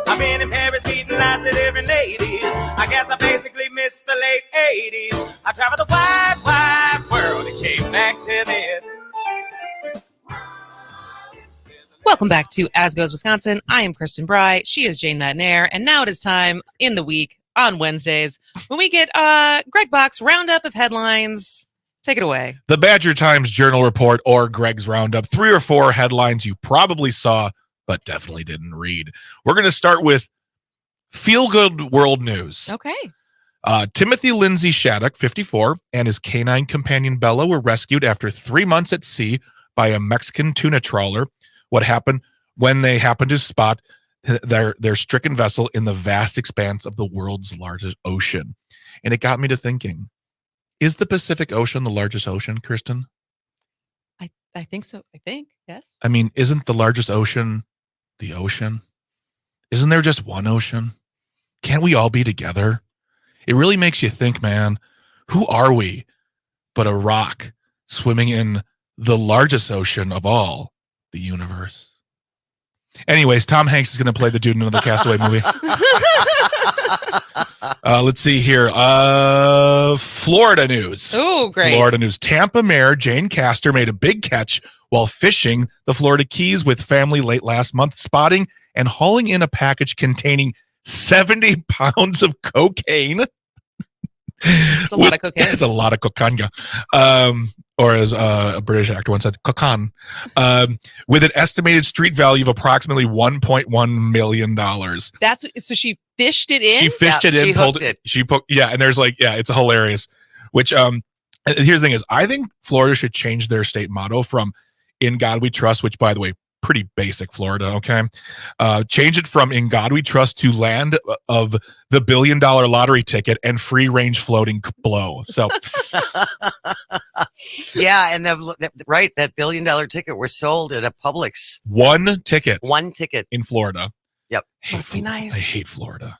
I've been in Paris meeting lots of different ladies. I guess I basically missed the late 80s. I traveled the wide, wide world and came back to this. Welcome back to As Goes Wisconsin. I am Kristen Bry. She is Jane Madnair. And now it is time in the week on Wednesdays when we get Greg Bach's roundup of headlines. Take it away. The Badger Times Journal Report or Greg's Roundup. 3 or 4 headlines you probably saw, but definitely didn't read. We're going to start with feel-good world news. Okay. Timothy Lindsay Shattuck, 54, and his canine companion Bella were rescued after 3 months at sea by a Mexican tuna trawler. What happened when they happened to spot their stricken vessel in the vast expanse of the world's largest ocean? And it got me to thinking, is the Pacific Ocean the largest ocean, Kristen? I think so. I think, yes. I mean, isn't the largest ocean the ocean? Isn't there just one ocean? Can't we all be together? It really makes you think, man, who are we but a rock swimming in the largest ocean of all, the universe? Anyways, Tom Hanks is going to play the dude in another Castaway movie. Let's see here. Florida news. Oh, great. Florida news. Tampa Mayor Jane Castor made a big catch while fishing the Florida Keys with family late last month, spotting and hauling in a package containing 70 pounds of cocaine. It's a lot of cocaine. It's a lot of cocaine. Or as a British actor once said, cocaine. With an estimated street value of approximately $1.1 million. That's so she fished it in? She fished it in, she pulled hooked it. She put, yeah, and there's like, yeah, it's hilarious. Which here's the thing is, I think Florida should change their state motto from "In God We Trust," which, by the way, pretty basic Florida. Okay, change it from "In God We Trust" to "Land of the $1 billion lottery ticket and free range floating blow." So, yeah, and that $1 billion ticket was sold at a Publix. One ticket in Florida. Yep, must be nice. I hate Florida.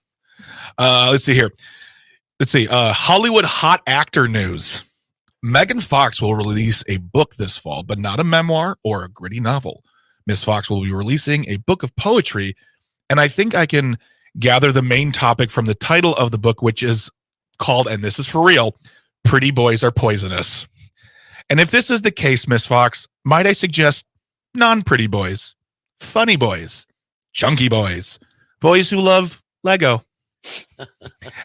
Let's see here. Let's see. Hollywood hot actor news. Megan Fox will release a book this fall, but not a memoir or a gritty novel. Miss Fox will be releasing a book of poetry, and I think I can gather the main topic from the title of the book, which is called, and this is for real, Pretty Boys Are Poisonous. And if this is the case, Miss Fox, might I suggest non-pretty boys, funny boys, chunky boys, boys who love Lego,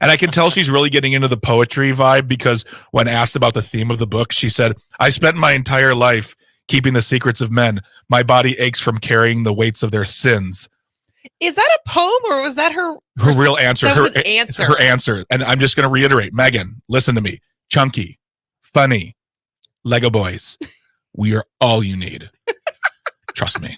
And I can tell she's really getting into the poetry vibe because when asked about the theme of the book, she said, I spent my entire life keeping the secrets of men. My body aches from carrying the weights of their sins. Is that a poem or was that her Real answer. That was an It's answer. her answer. And I'm just going to reiterate, Megan, listen to me. Chunky, funny, Lego boys. We are all you need. Trust me.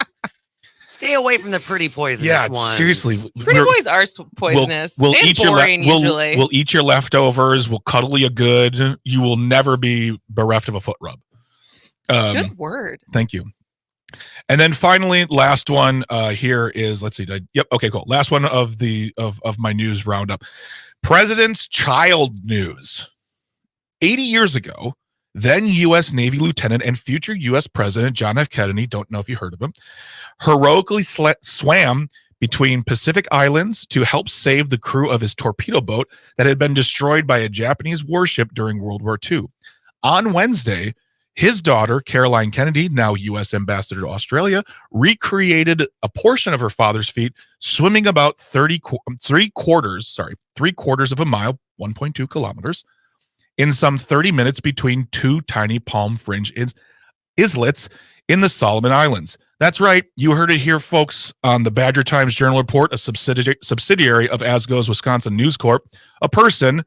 Stay away from the pretty poisonous Yeah, ones. seriously. Pretty boys are poisonous We'll and eat boring usually. We'll eat your leftovers. We'll cuddle you good. You will never be bereft of a foot rub. Good word. Thank you. And then finally, last one here is, let's see. Yep. Okay, cool. Last one of my news roundup. President's child news. 80 years ago, then U.S. Navy Lieutenant and future U.S. President John F. Kennedy, don't know if you heard of him, heroically swam between Pacific Islands to help save the crew of his torpedo boat that had been destroyed by a Japanese warship during World War II. On Wednesday, his daughter, Caroline Kennedy, now U.S. Ambassador to Australia, recreated a portion of her father's feat, swimming about three quarters of a mile, 1.2 kilometers, in some 30 minutes between two tiny palm fringe islets in the Solomon Islands. That's right. You heard it here, folks, on the Badger Times Journal Report, a subsidiary of As Goes Wisconsin News Corp. A person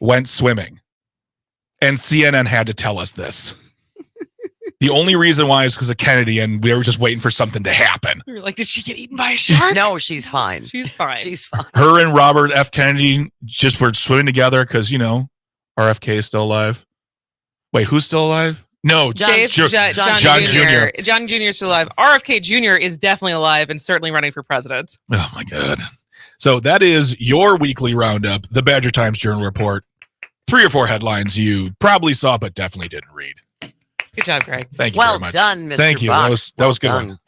went swimming. And CNN had to tell us this. The only reason why is because of Kennedy, and we were just waiting for something to happen. We were like, did she get eaten by a shark? No, she's fine. She's fine. She's fine. Her and Robert F. Kennedy just were swimming together because, RFK is still alive. Wait, who's still alive? No, John Jr. John Jr. is still alive. RFK Jr. is definitely alive and certainly running for president. Oh, my God. So that is your weekly roundup, the Badger Times Journal Report. 3 or 4 headlines you probably saw, but definitely didn't read. Good job, Greg. Thank you well very much. Done, Mr. Thank you. Bach. That was good one.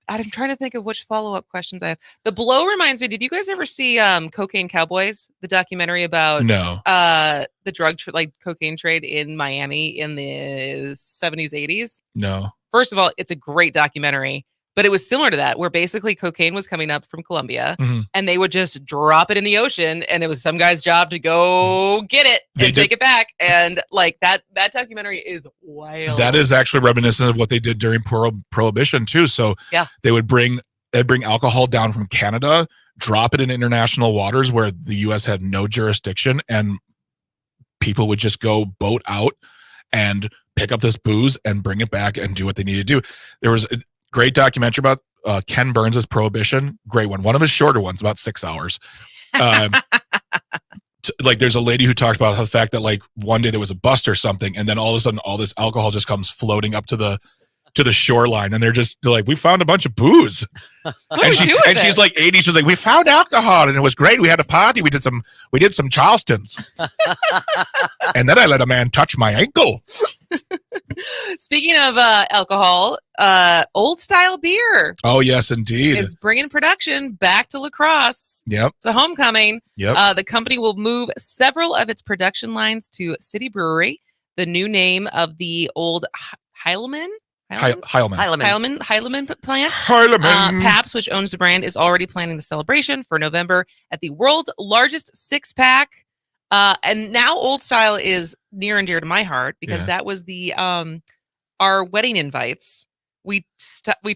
I'm trying to think of which follow-up questions I have. The Blow reminds me, did you guys ever see Cocaine Cowboys, the documentary about the drug cocaine trade in Miami in the 70s, 80s? No. First of all, it's a great documentary, but it was similar to that, where basically cocaine was coming up from Colombia and they would just drop it in the ocean, and it was some guy's job to go get it and take it back. And like that documentary is wild. That is actually reminiscent of what they did during Prohibition too. So they'd bring alcohol down from Canada, drop it in international waters where the U.S. had no jurisdiction, and people would just go boat out and pick up this booze and bring it back and do what they need to do. There was a great documentary about Ken Burns' Prohibition. Great one. One of his shorter ones, about 6 hours. There's a lady who talks about the fact that one day there was a bust or something, and then all of a sudden all this alcohol just comes floating up to the shoreline, and they're like, we found a bunch of booze. She's like 80. She's like, we found alcohol and it was great. We had a party. We did some Charlestons. And then I let a man touch my ankle. Speaking of alcohol, Old Style Beer. Oh, yes, indeed. Is bringing production back to La Crosse. Yep. It's a homecoming. Yep. The company will move several of its production lines to City Brewery. The new name of the old Heileman plant. Pabst, which owns the brand, is already planning the celebration for November at the world's largest 6-pack. And now Old Style is near and dear to my heart because that was the our wedding invites. We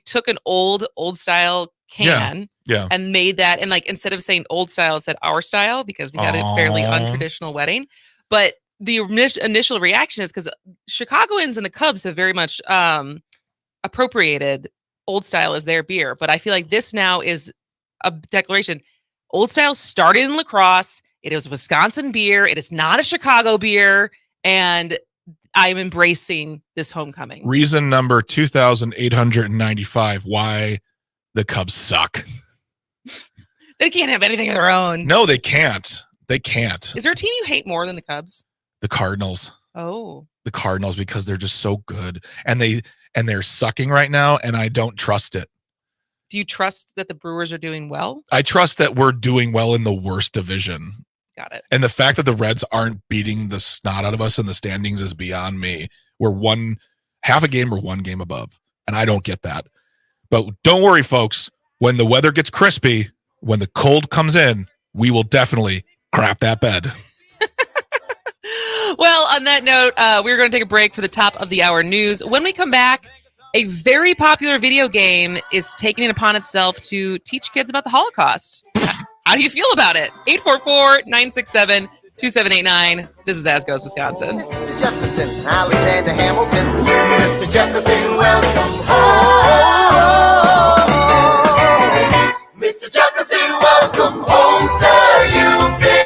took an old Style can and made that, and instead of saying Old Style, it said Our Style because we had a fairly untraditional wedding. But the initial reaction is because Chicagoans and the Cubs have very much appropriated Old Style as their beer. But I feel like this now is a declaration. Old Style started in La Crosse. It is Wisconsin beer. It is not a Chicago beer. And I'm embracing this homecoming. Reason number 2,895 why the Cubs suck. They can't have anything of their own. No, they can't. They can't. Is there a team you hate more than the Cubs? The Cardinals. Oh. The Cardinals, because they're just so good. And they're sucking right now, and I don't trust it. Do you trust that the Brewers are doing well? I trust that we're doing well in the worst division. Got it. And the fact that the Reds aren't beating the snot out of us in the standings is beyond me. We're half a game or one game above, and I don't get that. But don't worry, folks. When the weather gets crispy, when the cold comes in, we will definitely crap that bed. Well, on that note, we're going to take a break for the top of the hour news. When we come back, a very popular video game is taking it upon itself to teach kids about the Holocaust. How do you feel about it? 844-967-2789. This is As Goes Wisconsin. Mr. Jefferson, Alexander Hamilton, Mr. Jefferson, welcome home. Mr. Jefferson, welcome home, sir. You've been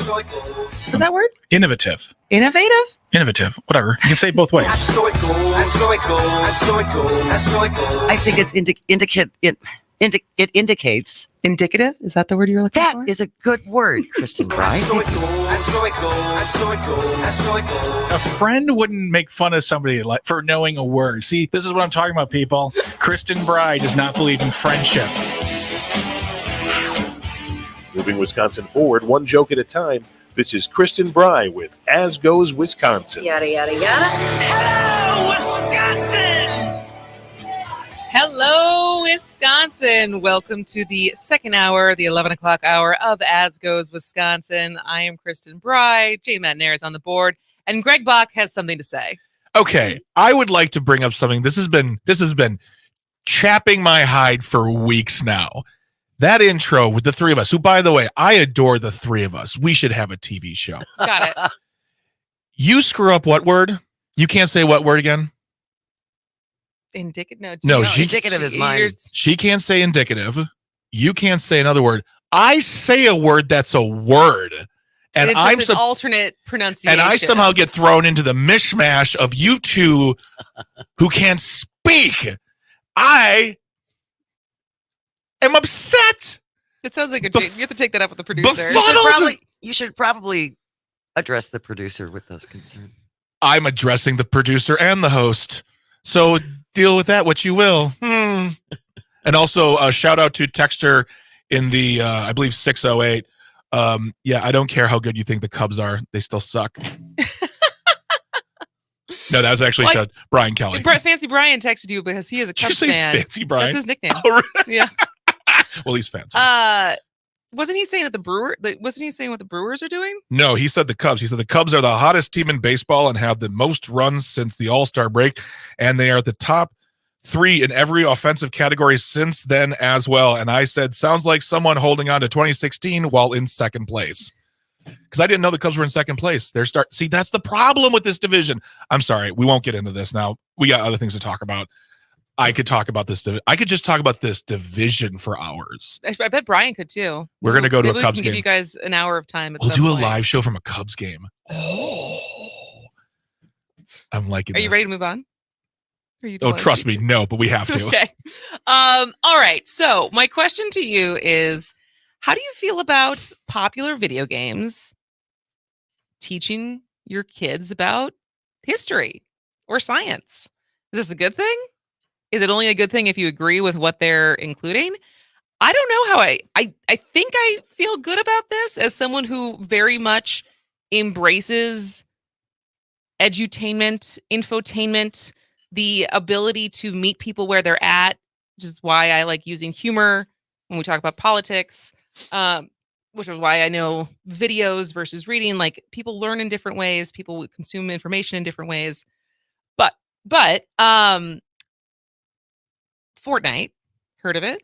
Is that word? Innovative. Innovative? Innovative. Whatever. You can say it both ways. I think it's it indicates. Indicative? Is that the word you were looking for? That is a good word, Kristen Bry. A friend wouldn't make fun of somebody for knowing a word. See, this is what I'm talking about, people. Kristen Bry does not believe in friendship. Moving Wisconsin forward, one joke at a time. This is Kristen Bry with As Goes Wisconsin. Yada, yada, yada. Hello, Wisconsin! Hello, Wisconsin. Welcome to the second hour, the 11 o'clock hour of As Goes Wisconsin. I am Kristen Bry. Jay Madnair is on the board, and Greg Bach has something to say. Okay, I would like to bring up something. This has been chapping my hide for weeks now. That intro with the three of us, who, by the way, I adore the three of us. We should have a TV show. Got it. You screw up what word? You can't say what word again? Indicative? No, indicative is mine. She can't say indicative. You can't say another word. I say a word that's a word. And it's I'm just an alternate pronunciation. And I somehow get thrown into the mishmash of you two who can't speak. I am upset. It sounds like you have to take that up with the producer. You should probably address the producer with those concerns. I'm addressing the producer and the host. So deal with that what you will. And also a shout out to Texter in the I believe 608. Yeah, I don't care how good you think the Cubs are. They still suck. No, that was actually Brian Kelly. Fancy Brian texted you because he is a Cubs fan. Fancy Brian? That's his nickname. Oh, really? Yeah. Well, he's fancy. Wasn't he saying that wasn't he saying what the Brewers are doing? No, he said the Cubs. He said the Cubs are the hottest team in baseball and have the most runs since the All-Star break, and they are the top 3 in every offensive category since then as well. And I said, sounds like someone holding on to 2016 while in second place. Because I didn't know the Cubs were in second place. See, that's the problem with this division. I'm sorry, we won't get into this now. We got other things to talk about. I could talk about this. I could just talk about this division for hours. I bet Brian could too. We're going to go to a Cubs game. game. Give you guys an hour of time. We'll do a live show from a Cubs game. Oh, I'm liking. Are you ready to move on? Trust me, no, but we have to. Okay. All right. So my question to you is, how do you feel about popular video games teaching your kids about history or science? Is this a good thing? Is it only a good thing if you agree with what they're including? I don't know how I think I feel good about this as someone who very much embraces edutainment, infotainment, the ability to meet people where they're at, which is why I like using humor when we talk about politics, which is why I know videos versus reading. Like, people learn in different ways, people consume information in different ways. But Fortnite, heard of it?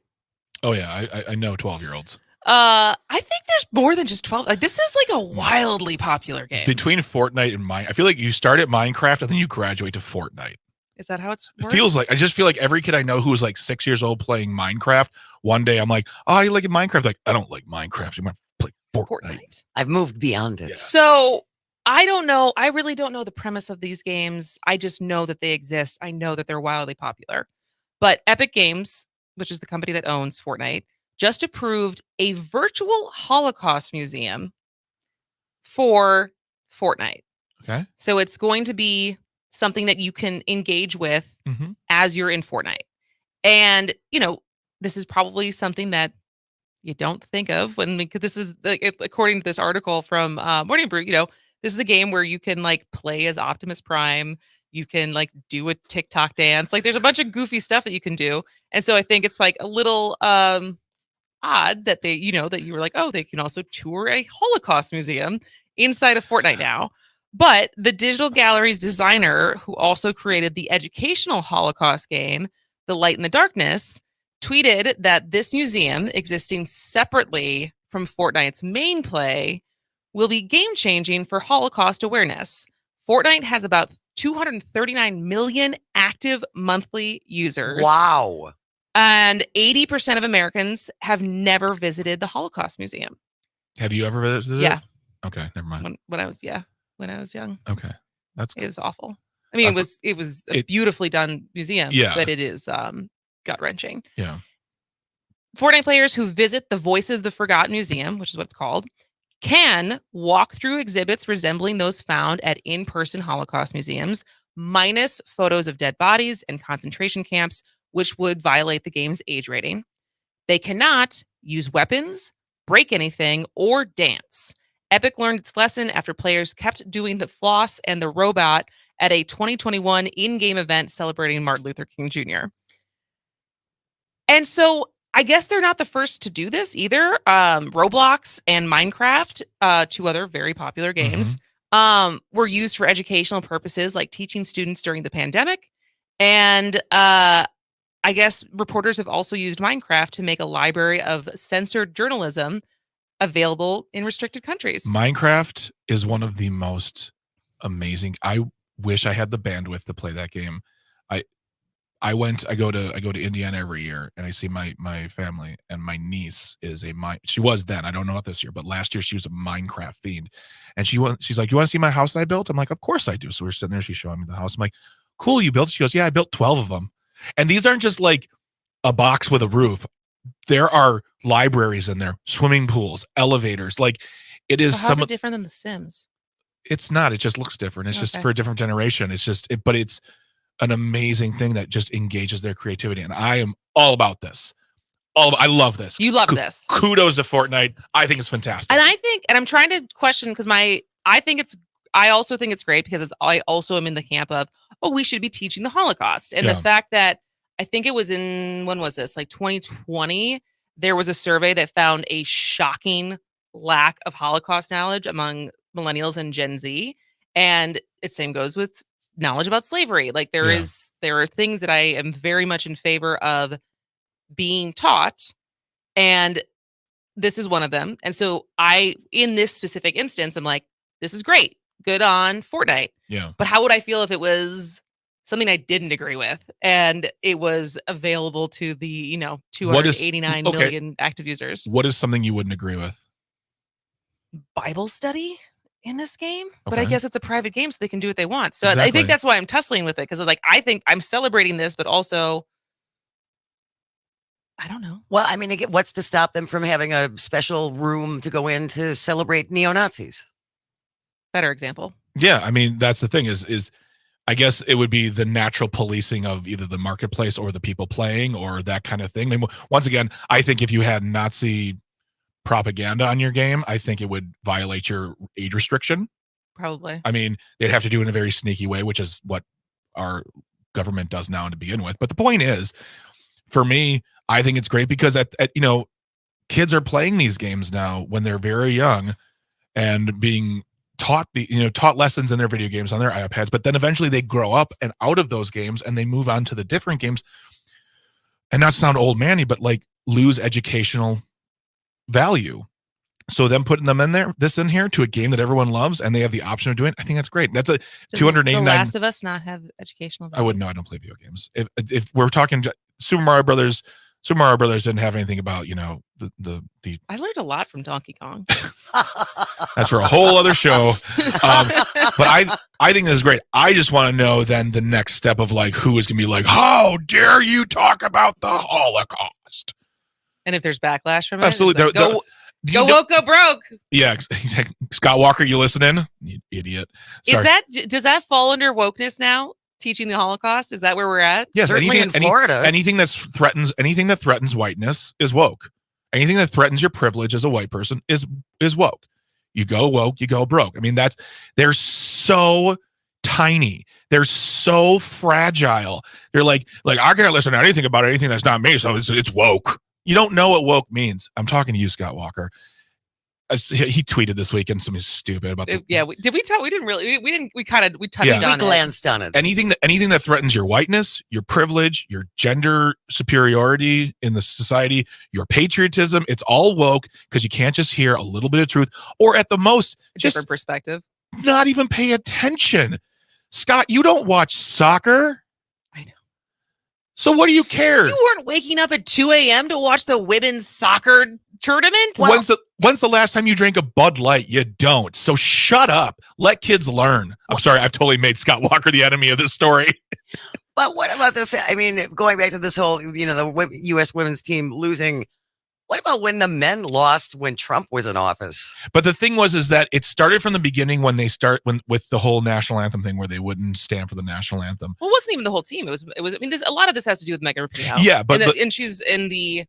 Oh yeah, I know 12-year-olds. I think there's more than just 12. Like, this is like a wildly popular game. Between Fortnite and I feel like you start at Minecraft and then you graduate to Fortnite. Is that how it feels like? I just feel like every kid I know who was like 6 years old playing Minecraft, one day I'm like, oh, you like Minecraft? Like, I don't like Minecraft. I'm going to play Fortnite. I've moved beyond it. Yeah. So I don't know. I really don't know the premise of these games. I just know that they exist. I know that they're wildly popular. But Epic Games, which is the company that owns Fortnite, just approved a virtual Holocaust museum for Fortnite. Okay. So it's going to be something that you can engage with as you're in Fortnite. And, this is probably something that you don't think of because this is, according to this article from Morning Brew, this is a game where you can like play as Optimus Prime. You can like do a TikTok dance. Like, there's a bunch of goofy stuff that you can do. And so I think it's like a little odd that they, that you were like, oh, they can also tour a Holocaust museum inside of Fortnite now. But the Digital Gallery's designer, who also created the educational Holocaust game, The Light in the Darkness, tweeted that this museum, existing separately from Fortnite's main play, will be game-changing for Holocaust awareness. Fortnite has about 239 million active monthly users. Wow. And 80% of Americans have never visited the Holocaust Museum. Have you ever visited? Yeah. Okay, never mind. When I was young. Okay, It was awful. I mean, it was a beautifully done museum, but it is gut wrenching. Yeah. Fortnite players who visit the Voices of the Forgotten Museum, which is what it's called, can walk through exhibits resembling those found at in-person Holocaust museums, minus photos of dead bodies and concentration camps, which would violate the game's age rating. They cannot use weapons, break anything, or dance. Epic learned its lesson after players kept doing the floss and the robot at a 2021 in-game event celebrating Martin Luther King Jr. And so I guess they're not the first to do this either. Roblox and Minecraft, two other very popular games, were used for educational purposes like teaching students during the pandemic. And I guess reporters have also used Minecraft to make a library of censored journalism available in restricted countries. Minecraft is one of the most amazing. I wish I had the bandwidth to play that game. I go to Indiana every year, and I see my family, and my niece is she was then, I don't know about this year, but last year she was a Minecraft fiend. And she's like, "You want to see my house that I built?" I'm like, "Of course I do." So we're sitting there, she's showing me the house. I'm like, "Cool, you built it?" She goes, "Yeah, I built 12 of them." And these aren't just like a box with a roof. There are libraries in there, swimming pools, elevators. Like, it is How's it different than The Sims? It's not. It just looks different. It's just Okay. for a different generation. It's just, but it's an amazing thing that just engages their creativity. And I am all about this. I love this. You love this. Kudos to Fortnite. I think it's fantastic. And I'm trying to question because I also think it's great because I also am in the camp of, we should be teaching the Holocaust. And the fact that I think it was when was this? Like 2020, there was a survey that found a shocking lack of Holocaust knowledge among millennials and Gen Z. And it same goes with knowledge about slavery. Like there are things that I am very much in favor of being taught, and this is one of them. And so in this specific instance, I'm like, this is great. Good on Fortnite. Yeah. But how would I feel if it was something I didn't agree with and it was available to the, 289 million active users? What is something you wouldn't agree with? Bible study in this game, but Okay. I guess it's a private game, so they can do what they want. So I Exactly. think that's why I'm tussling with it, because I think I'm celebrating this, but also I don't know. Well, I mean, what's to stop them from having a special room to go in to celebrate neo-Nazis? Better example. Yeah, I mean, that's the thing is I guess it would be the natural policing of either the marketplace or the people playing or that kind of thing. I mean, once again, I think if you had Nazi propaganda on your game, I think it would violate your age restriction. Probably. I mean, they'd have to do it in a very sneaky way, which is what our government does now to begin with. But the point is, for me, I think it's great because kids are playing these games now when they're very young and being taught taught lessons in their video games on their iPads, but then eventually they grow up and out of those games and they move on to the different games, and not sound old manny, but like lose educational value. So them putting them in here to a game that everyone loves and they have the option of doing it, I think that's great. That's a Does 289. The Last of Us not have educational value? I wouldn't know. I don't play video games. If we're talking Super Mario Brothers didn't have anything about, the I learned a lot from Donkey Kong. That's for a whole other show. But I think this is great. I just want to know then the next step of like, who is going to be like, how dare you talk about the Holocaust? And if there's backlash from it, Absolutely. it's like, go woke, go broke. Yeah. Scott Walker, you listening? You idiot. Sorry. Does that fall under wokeness now? Teaching the Holocaust? Is that where we're at? Yes, Certainly in Florida. Anything that threatens whiteness is woke. Anything that threatens your privilege as a white person is woke. You go woke, you go broke. I mean, they're so tiny. They're so fragile. They're like I can't listen to anything about anything that's not me, so it's woke. You don't know what woke means. I'm talking to you, Scott Walker. He tweeted this weekend something stupid about did we talk? We didn't really. We touched on it. We glanced on it. Anything that threatens your whiteness, your privilege, your gender superiority in the society, your patriotism, it's all woke because you can't just hear a little bit of truth or at the most just different perspective. Not even pay attention. Scott, you don't watch soccer. I know. So what do you care? You weren't waking up at 2 a.m. to watch the women's soccer tournament? When's the last time you drank a Bud Light? You don't. So shut up. Let kids learn. I'm sorry. I've totally made Scott Walker the enemy of this story. But what about going back to this whole, the U.S. women's team losing. What about when the men lost when Trump was in office? But the thing is that it started from the beginning when with the whole national anthem thing where they wouldn't stand for the national anthem. Well, it wasn't even the whole team. It was. I mean, a lot of this has to do with Megan Rapinoe. Yeah, but and she's in the.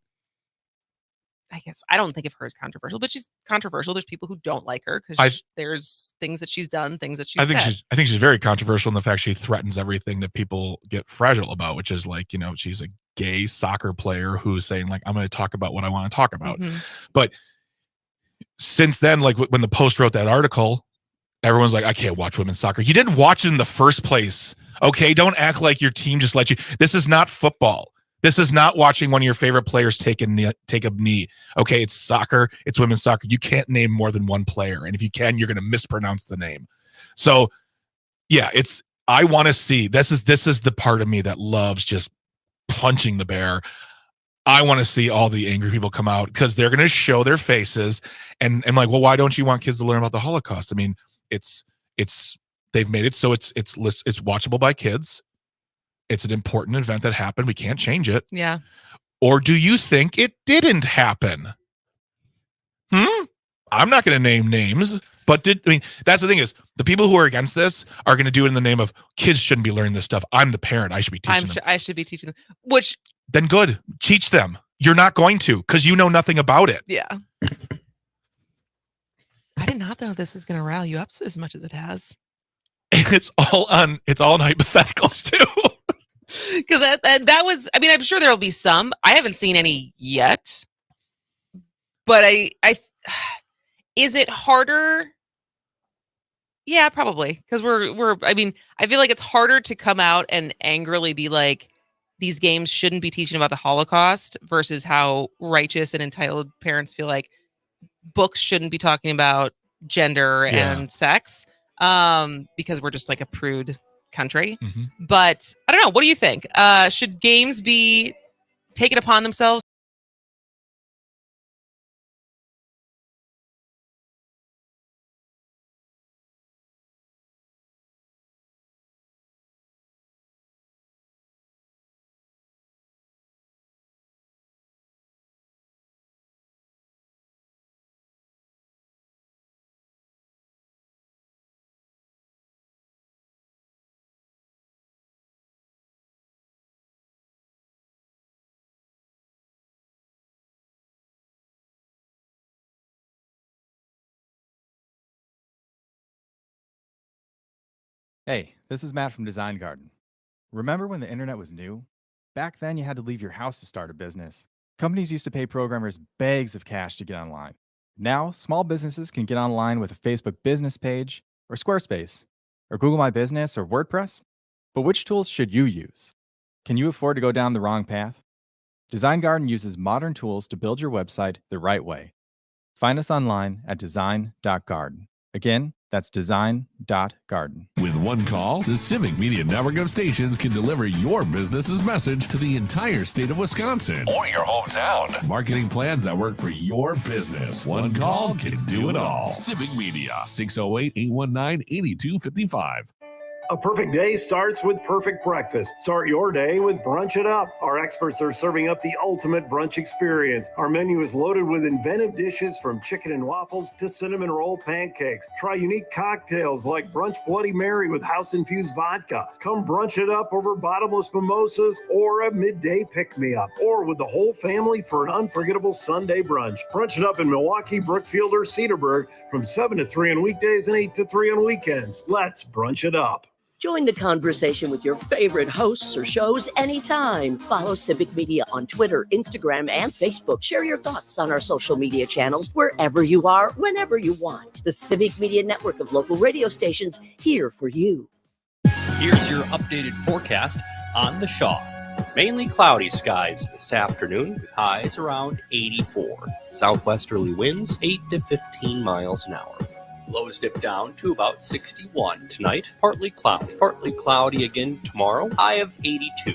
I guess I don't think of her as controversial, but she's controversial. There's people who don't like her because there's things that she's done, things that she's said. I think she's very controversial in the fact she threatens everything that people get fragile about, which is like, she's a gay soccer player who's saying like, I'm going to talk about what I want to talk about. Mm-hmm. But since then, like when the Post wrote that article, everyone's like, I can't watch women's soccer. You didn't watch it in the first place. Okay. Don't act like your team just let you. This is not football. This is not watching one of your favorite players take a knee. Okay, it's soccer. It's women's soccer. You can't name more than one player. And if you can, you're going to mispronounce the name. So, yeah, I want to see. This is the part of me that loves just punching the bear. I want to see all the angry people come out because they're going to show their faces and like, well, why don't you want kids to learn about the Holocaust? I mean, they've made it so it's watchable by kids. It's an important event that happened. We can't change it. Yeah. Or do you think it didn't happen? I'm not going to name names, but that's the thing is the people who are against this are going to do it in the name of kids shouldn't be learning this stuff. I'm the parent. I should be teaching them. I should be teaching them. Which then good. Teach them. You're not going to because you know nothing about it. Yeah. I did not know this is going to rile you up as much as it has. And it's all on hypotheticals too. Because that was, I mean, I'm sure there'll be some. I haven't seen any yet. But is it harder? Yeah, probably. Because I feel like it's harder to come out and angrily be like, these games shouldn't be teaching about the Holocaust versus how righteous and entitled parents feel like books shouldn't be talking about gender and sex. Because we're just like a prude country. Mm-hmm. But I don't know. What do you think? Should games be taken upon themselves? Hey, this is Matt from Design Garden. Remember when the internet was new? Back then, you had to leave your house to start a business. Companies used to pay programmers bags of cash to get online. Now, small businesses can get online with a Facebook business page, or Squarespace, or Google My Business, or WordPress. But which tools should you use? Can you afford to go down the wrong path? Design Garden uses modern tools to build your website the right way. Find us online at design.garden. Again, that's design.garden. With one call, the Civic Media Network of stations can deliver your business's message to the entire state of Wisconsin or your hometown. Marketing plans that work for your business. One call can do it all. Civic Media, 608-819-8255. A perfect day starts with perfect breakfast. Start your day with Brunch It Up. Our experts are serving up the ultimate brunch experience. Our menu is loaded with inventive dishes from chicken and waffles to cinnamon roll pancakes. Try unique cocktails like Brunch Bloody Mary with house-infused vodka. Come brunch it up over bottomless mimosas or a midday pick-me-up. Or with the whole family for an unforgettable Sunday brunch. Brunch It Up in Milwaukee, Brookfield, or Cedarburg from 7 to 3 on weekdays and 8 to 3 on weekends. Let's brunch it up. Join the conversation with your favorite hosts or shows anytime. Follow Civic Media on Twitter, Instagram, and Facebook. Share your thoughts on our social media channels wherever you are, whenever you want. The Civic Media Network of local radio stations here for you. Here's your updated forecast on the Shaw. Mainly cloudy skies this afternoon with highs around 84. Southwesterly winds 8 to 15 miles an hour. Lows dip down to about 61 tonight. Partly cloudy again tomorrow. High of 82.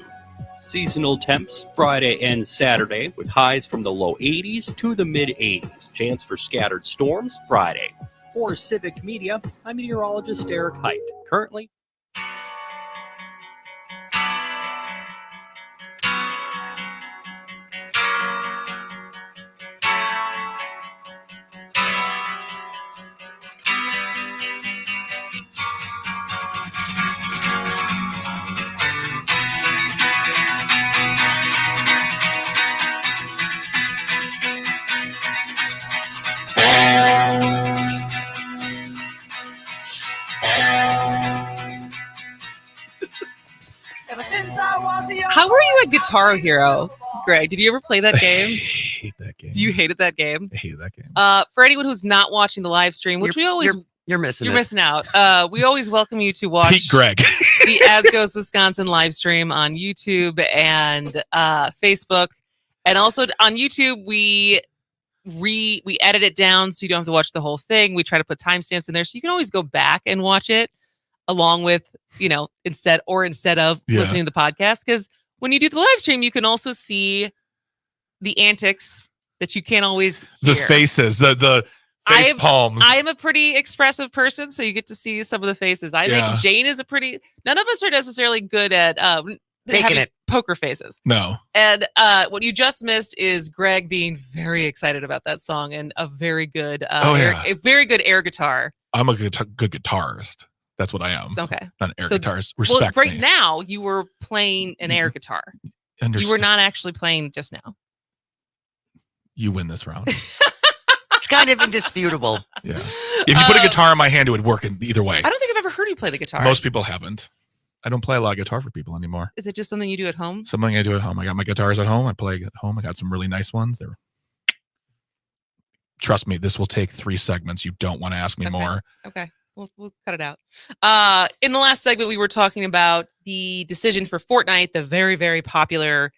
Seasonal temps Friday and Saturday with highs from the low 80s to the mid 80s. Chance for scattered storms Friday. For Civic Media, I'm meteorologist Eric Height. Currently, How were you at Guitar Hero, Greg? Did you ever play that game? I hate that game. You hated that game? I hated that game. For anyone who's not watching the live stream, which you're missing you're it. missing out. We always welcome you to watch Pete Greg. the As Goes Wisconsin live stream on YouTube and Facebook, and also on YouTube we edit it down so you don't have to watch the whole thing. We try to put timestamps in there so you can always go back and watch it along with, instead of listening to the podcast. Because when you do the live stream, you can also see the antics that you can't always hear. The faces, the face palms. I am a pretty expressive person, so you get to see some of the faces. I think Jane is none of us are necessarily good at faking it. Poker faces. No. And what you just missed is Greg being very excited about that song and a very good a very good air guitar. I'm a good guitarist. That's what I am. Okay. Not an air guitarist. Respect right me. now you were playing an air guitar. You were not actually playing just now. You win this round. It's kind of indisputable. Yeah. If you put a guitar in my hand, it would work in either way. I don't think I've ever heard you play the guitar. Most people haven't. I don't play a lot of guitar for people anymore. Is it just something you do at home? Something I do at home. I got my guitars at home. I play at home. I got some really nice ones. Trust me, this will take 3 segments. You don't want to ask me more. Okay. We'll cut it out. In the last segment, we were talking about the decision for Fortnite, the very, very popular,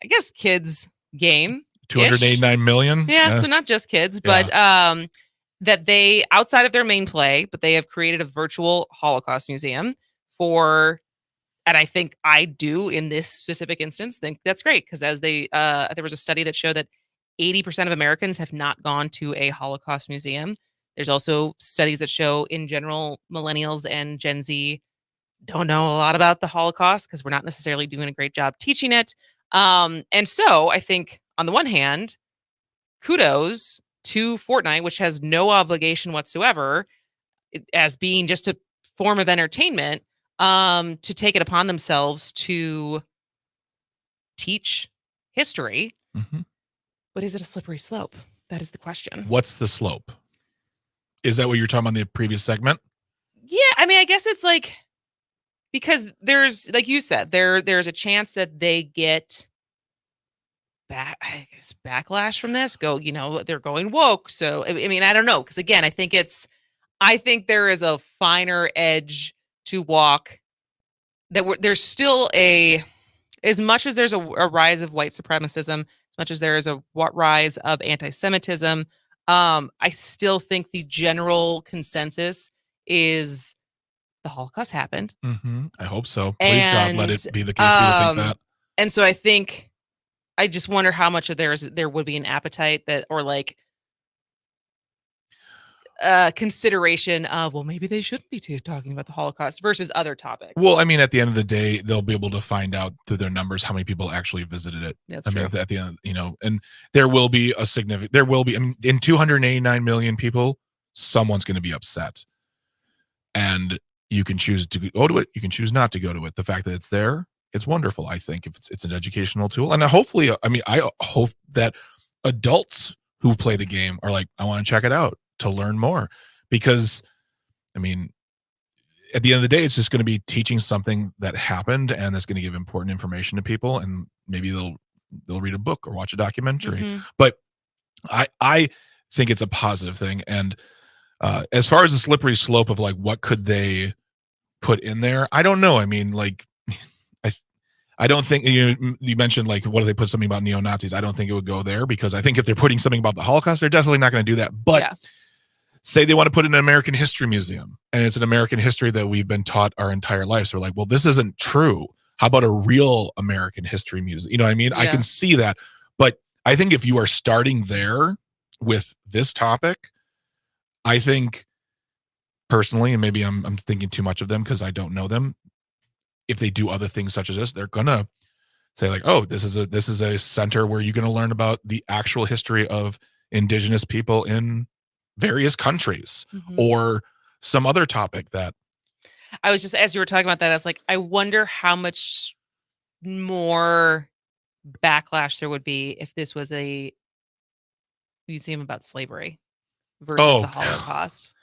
I guess, kids game. 289 million. Yeah, so not just kids, but that they, outside of their main play, but they have created a virtual Holocaust museum and I think I do in this specific instance think that's great because there was a study that showed that 80% of Americans have not gone to a Holocaust museum. There's also studies that show in general, millennials and Gen Z don't know a lot about the Holocaust because we're not necessarily doing a great job teaching it. And so I think on the one hand, kudos to Fortnite, which has no obligation whatsoever as being just a form of entertainment, to take it upon themselves to teach history. Mm-hmm. But is it a slippery slope? That is the question. What's the slope? Is that what you're talking about in the previous segment? Yeah, I mean, I guess it's like, because there's, like you said, there's a chance that they get backlash from this. They're going woke. So I mean, I don't know, because again, I think there is a finer edge to walk. There's still as much as there's a rise of white supremacism, as much as there is a rise of anti-Semitism, I still think the general consensus is the Holocaust happened. Mm-hmm. I hope so. Please, God, let it be the case. People think that. And so I just wonder how much of there would be an appetite or like consideration of, well, maybe they shouldn't be talking about the Holocaust versus other topics. Well, I mean, at the end of the day, they'll be able to find out through their numbers how many people actually visited it. That's true. At the end, and there will be in 289 million people, someone's going to be upset. And you can choose to go to it. You can choose not to go to it. The fact that it's there, it's wonderful. I think if it's an educational tool, and hopefully, I hope that adults who play the game are like, I want to check it out to learn more, because I mean, at the end of the day, it's just going to be teaching something that happened, and that's going to give important information to people, and maybe they'll read a book or watch a documentary. Mm-hmm. But I think it's a positive thing. And as far as the slippery slope of like what could they put in there, I don't know. I mean, like, I don't think you mentioned like, what if they put something about neo-Nazis? I don't think it would go there, because I think if they're putting something about the Holocaust, they're definitely not going to do that. But say they want to put in an American history museum, and it's an American history that we've been taught our entire lives. So we're like, well, this isn't true. How about a real American history museum? You know what I mean? I Yeah. can see that. But I think if you are starting there with this topic, I think personally, and maybe I'm thinking too much of them because I don't know them. If they do other things such as this, they're gonna say like, oh, this is a center where you're gonna learn about the actual history of indigenous people in various countries, Mhm. or some other topic that I was just, as you were talking about that, I was like, I wonder how much more backlash there would be if this was a museum about slavery versus the oh Holocaust.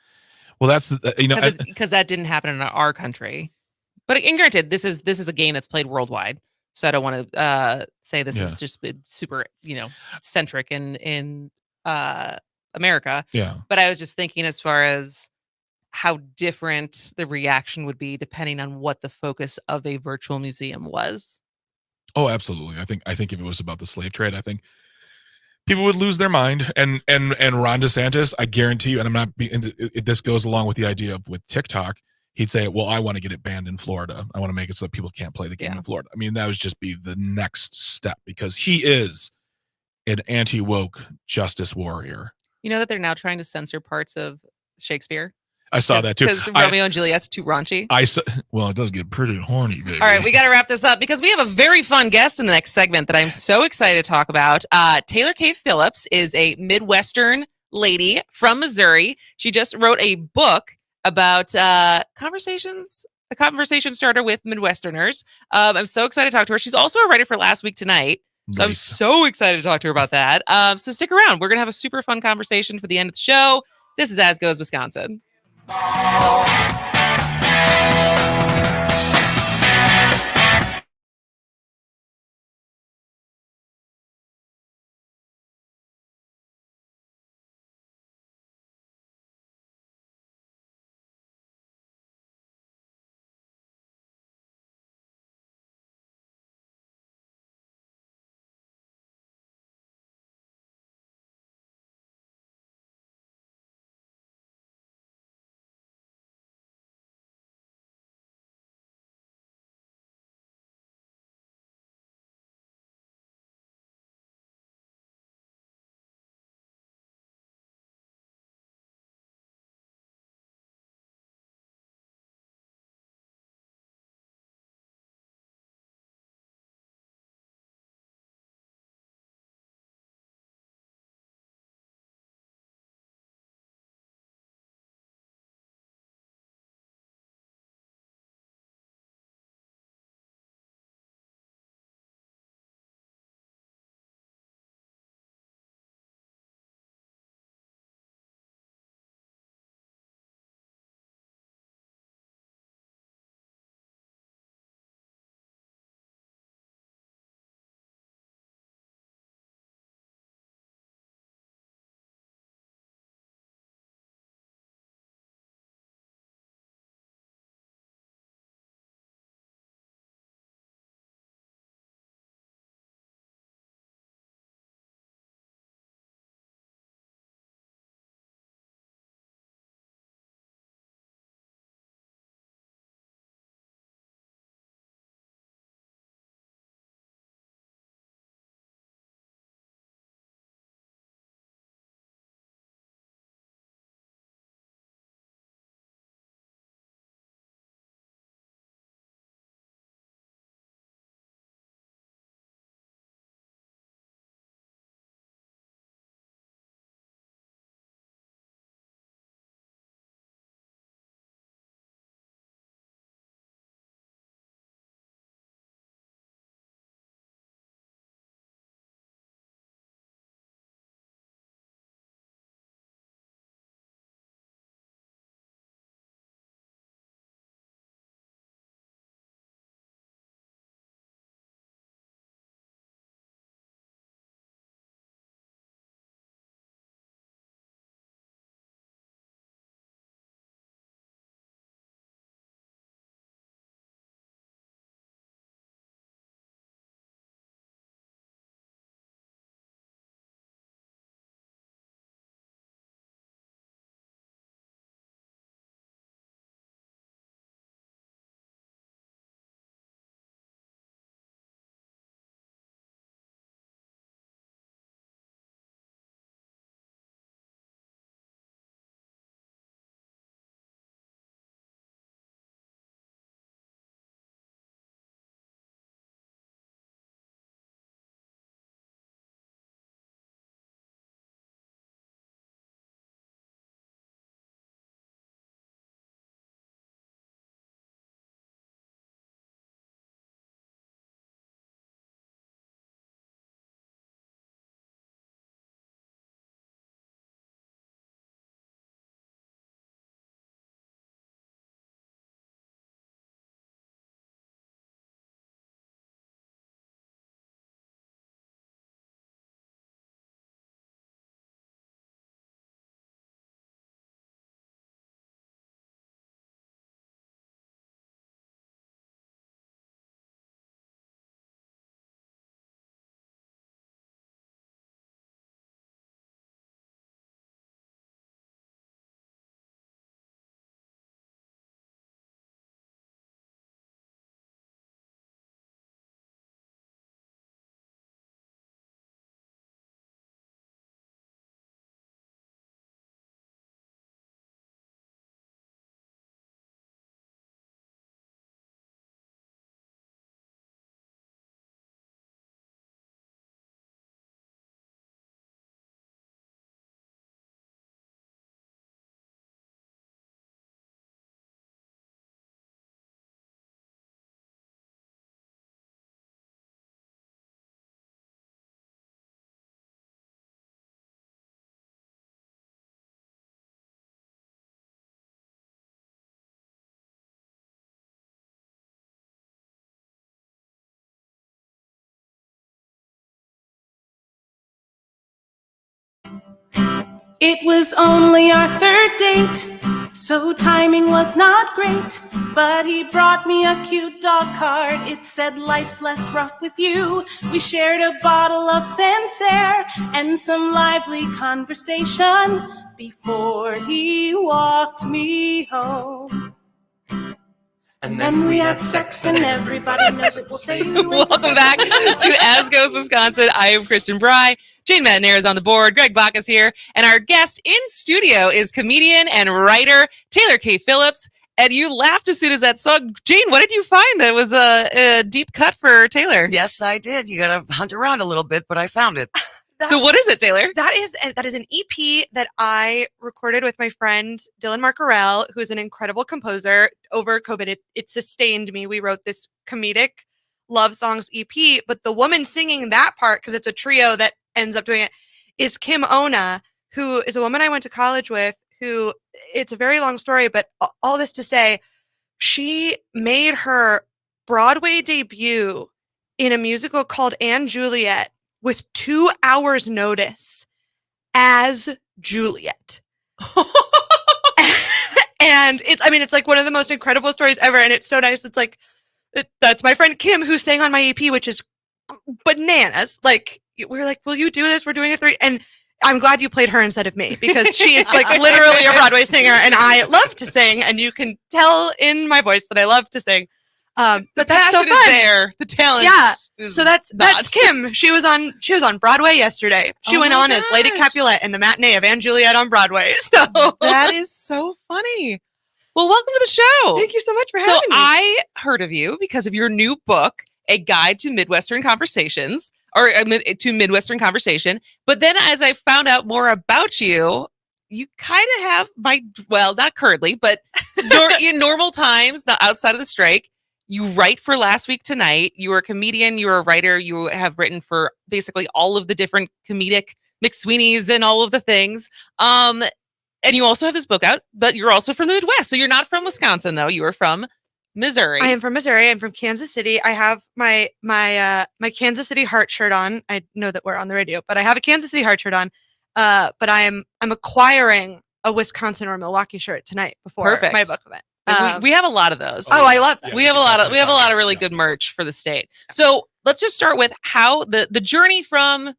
well that's Because that didn't happen in our country. But and granted, this is a game that's played worldwide, so I don't want to say this Yeah. is just super centric in America. Yeah. But I was just thinking as far as how different the reaction would be depending on what the focus of a virtual museum was. Oh, absolutely. I think if it was about the slave trade, I think people would lose their mind. And Ron DeSantis, I guarantee you, and I'm not being, this goes along with the idea of with TikTok. He'd say, well, I want to get it banned in Florida. I want to make it so that people can't play the game in Florida. I mean, that would just be the next step because he is an anti-woke justice warrior. You know that they're now trying to censor parts of Shakespeare? I saw that too. Because Romeo and Juliet's too raunchy. Well, it does get pretty horny, baby. All right, we got to wrap this up because we have a very fun guest in the next segment that I'm so excited to talk about. Taylor K. Phillips is a Midwestern lady from Missouri. She just wrote a book about a conversation starter with Midwesterners. I'm so excited to talk to her. She's also a writer for Last Week Tonight. So I'm so excited to talk to her about that. So stick around. We're going to have a super fun conversation for the end of the show. This is As Goes Wisconsin. It was only our third date, so timing was not great. But he brought me a cute dog card. It said, "Life's less rough with you." We shared a bottle of Sancerre and some lively conversation before he walked me home. And then we had sex, and everybody knows it. We'll say Welcome back to As Goes Wisconsin. I am Kristen Bry. Jane Madnair is on the board. Greg Bach is here. And our guest in studio is comedian and writer Taylor K. Phillips. And you laughed as soon as that song. Jane, what did you find that was a deep cut for Taylor? Yes, I did. You got to hunt around a little bit, but I found it. So what is it, Taylor? That is an EP that I recorded with my friend Dylan Marcarell, who's an incredible composer. Over COVID, it sustained me. We wrote this comedic love songs EP, but the woman singing that part, because it's a trio that ends up doing it, is Kim Ona, who is a woman I went to college with, who, it's a very long story, but all this to say, she made her Broadway debut in a musical called Anne Juliet with 2 hours notice as Juliet. And it's like one of the most incredible stories ever. And it's so nice. It's like, that's my friend Kim who sang on my EP, which is bananas. Like, we're like, will you do this? We're doing it 3. And I'm glad you played her instead of me, because she is like literally a Broadway singer and I love to sing. And you can tell in my voice that I love to sing. But that's so fun. Is there. The talent. Yeah. Is So that's Kim. She was on Broadway yesterday. She went on as Lady Capulet in the matinee of Anne Juliet on Broadway. So that is so funny. Well, welcome to the show. Thank you so much for having me. So I heard of you because of your new book, A Guide to Midwestern Conversations, or to Midwestern Conversation. But then as I found out more about you, you kind of have not currently, but in normal times, not outside of the strike, you write for Last Week Tonight. You are a comedian. You are a writer. You have written for basically all of the different comedic McSweeney's and all of the things. And you also have this book out, but you're also from the Midwest. So you're not from Wisconsin, though. You are from Missouri. I am from Missouri. I'm from Kansas City. I have my Kansas City Heart shirt on. I know that we're on the radio, but I have a Kansas City Heart shirt on. But I'm acquiring a Wisconsin or Milwaukee shirt tonight before my book event. We have a lot of those. Oh, I love that. We have a lot of really good merch for the state. So let's just start with how the journey from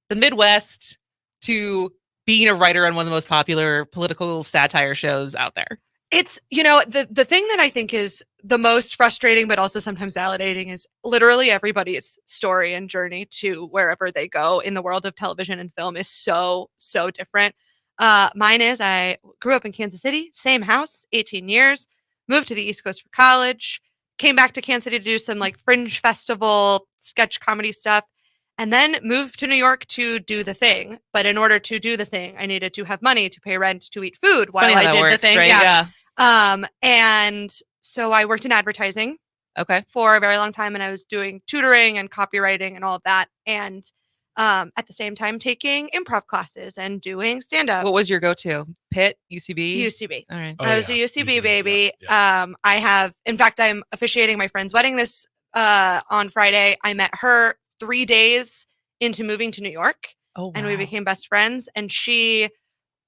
the Midwest to being a writer on one of the most popular political satire shows out there. It's, the thing that I think is the most frustrating, but also sometimes validating, is literally everybody's story and journey to wherever they go in the world of television and film is so, so different. Mine is, I grew up in Kansas City, same house, 18 years. Moved to the East Coast for college, came back to Kansas City to do some like fringe festival sketch comedy stuff, and then moved to New York to do the thing. But in order to do the thing, I needed to have money to pay rent, to eat food while I did the thing. Right? Yeah. And so I worked in advertising for a very long time, and I was doing tutoring and copywriting and all of that. And at the same time taking improv classes and doing stand-up. What was your go-to? Pitt? UCB? UCB. All right. I was a UCB baby. I'm officiating my friend's wedding this on Friday. I met her 3 days into moving to New York. Oh, wow. And we became best friends. And she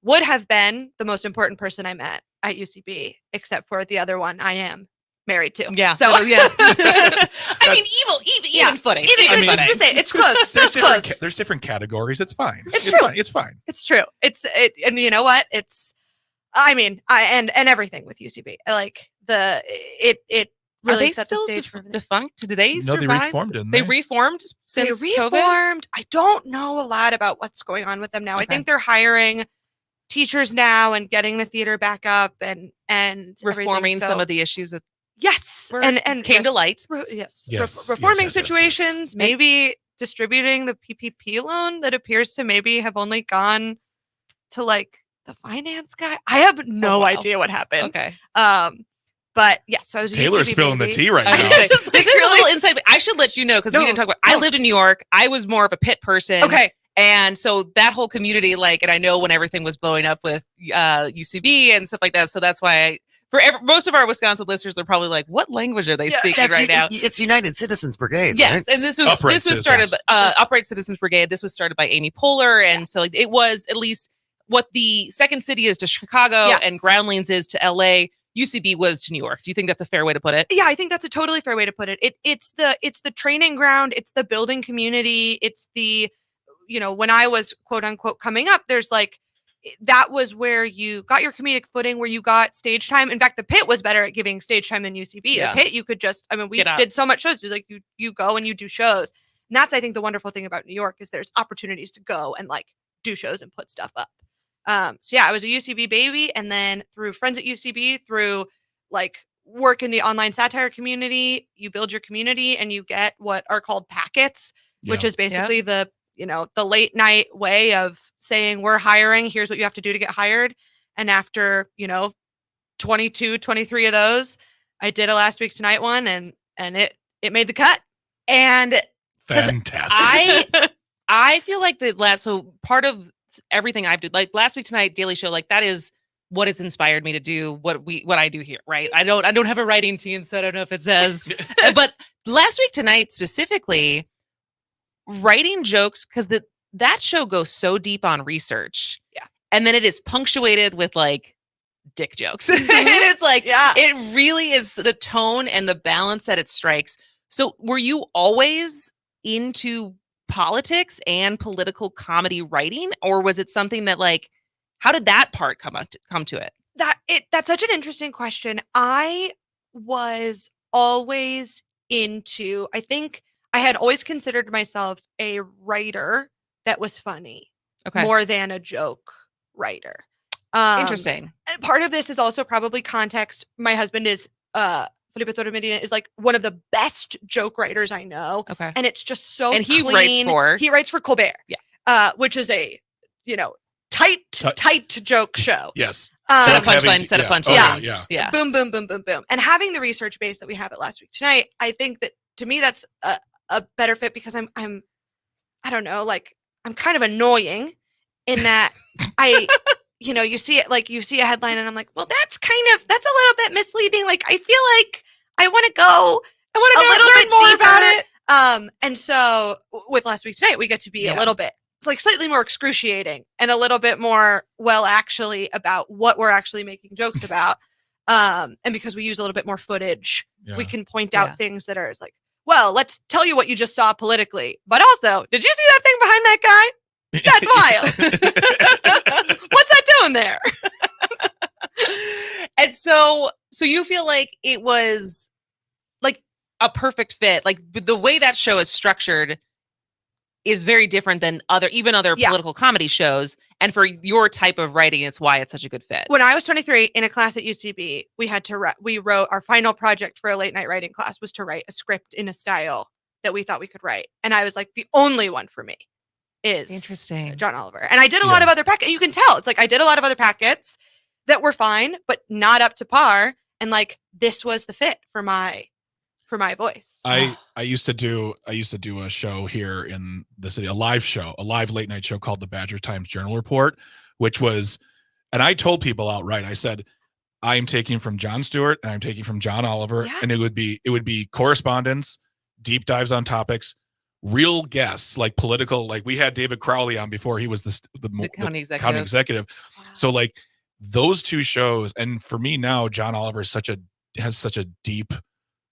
would have been the most important person I met at UCB, except for the other one I am married to. Yeah. So yeah. I mean, even footing. It's close. It's close. There's different categories. It's fine. It's true. It's fine. It's true. And you know what? And everything with UCB. Like it really set the stage for defunct. Did they survive? No, they reformed, didn't they? They reformed since COVID? I don't know a lot about what's going on with them now. I think they're hiring teachers now and getting the theater back up and reforming some of the issues that and came to light. Reforming situations, maybe distributing the PPP loan that appears to maybe have only gone to like the finance guy. I have no idea what happened. Okay. But yeah, so I was Taylor's spilling the tea right now. This is a little inside. I should let you know because we didn't talk about. I lived in New York. I was more of a Pitt person. Okay. And so that whole community, and I know when everything was blowing up with UCB and stuff like that. So that's why most of our Wisconsin listeners are probably like, what language are they speaking right now? It's United Citizens Brigade. Yes. Right? And this was started, Upright Citizens Brigade. This was started by Amy Poehler. And so it was at least what the Second City is to Chicago Yes. and Groundlings is to LA, UCB was to New York. Do you think that's a fair way to put it? Yeah, I think that's a totally fair way to put it. It's the training ground, it's the building community, it's the, when I was quote unquote coming up, there's like, that was where you got your comedic footing, where you got stage time. In fact, the Pit was better at giving stage time than UCB. Yeah. The Pit, you could just, we Get out. did so much shows. It was like you go and you do shows. And that's, I think, the wonderful thing about New York is there's opportunities to go and like do shows and put stuff up. So yeah, I was a UCB baby, and then through friends at UCB, through like work in the online satire community, you build your community and you get what are called packets, which is basically the late night way of saying we're hiring, here's what you have to do to get hired. And after, 22, 23 of those, I did a Last Week Tonight one and it made the cut. And fantastic. I feel like so part of everything I've done, like Last Week Tonight, Daily Show, like that is what has inspired me to do what I do here, right? I don't have a writing team, so I don't know if it says, but Last Week Tonight specifically, writing jokes, because that show goes so deep on research. Yeah. And then it is punctuated with like dick jokes. And it's like, it really is the tone and the balance that it strikes. So were you always into politics and political comedy writing, or was it something that like, how did that part come to it? That's such an interesting question. I was always into, I think I had always considered myself a writer that was funny more than a joke writer. Interesting. And part of this is also probably context. My husband is Felipe Torres Medina is like one of the best joke writers I know. Okay. And it's just so And he clean. writes He writes for Colbert. Yeah. Which is a, tight joke show. Yes. Set a punchline. Yeah. Boom, boom, boom, boom, boom. And having the research base that we have at Last Week Tonight, I think that to me that's a better fit because I'm I don't know, like I'm kind of annoying in that you see it, like you see a headline and I'm like, well, that's a little bit misleading. Like I feel like I want to go a little bit more deeper about it. And so with Last Week Tonight, we get to be a little bit, it's like slightly more excruciating and a little bit more actually about what we're actually making jokes about. And because we use a little bit more footage, we can point out things that are like, well, let's tell you what you just saw politically. But also, did you see that thing behind that guy? That's wild. What's that doing there? And so you feel like it was like a perfect fit. Like the way that show is structured is very different than other political comedy shows. And for your type of writing, it's why it's such a good fit. When I was 23 in a class at UCB, we wrote our final project for a late night writing class was to write a script in a style that we thought we could write. And I was like, the only one for me is interesting John Oliver. And I did a lot of other packets. You can tell it's like I did a lot of other packets that were fine, but not up to par. And like this was the fit for my voice. I used to do a show here in the city, a live late night show called the Badger Times Journal Report, which was, and I told people outright, I said, I am taking from Jon Stewart and I'm taking from John Oliver, and it would be correspondence, deep dives on topics, real guests, like political, like we had David Crowley on before he was the county executive. Wow. So like those two shows, and for me now, John Oliver has such a deep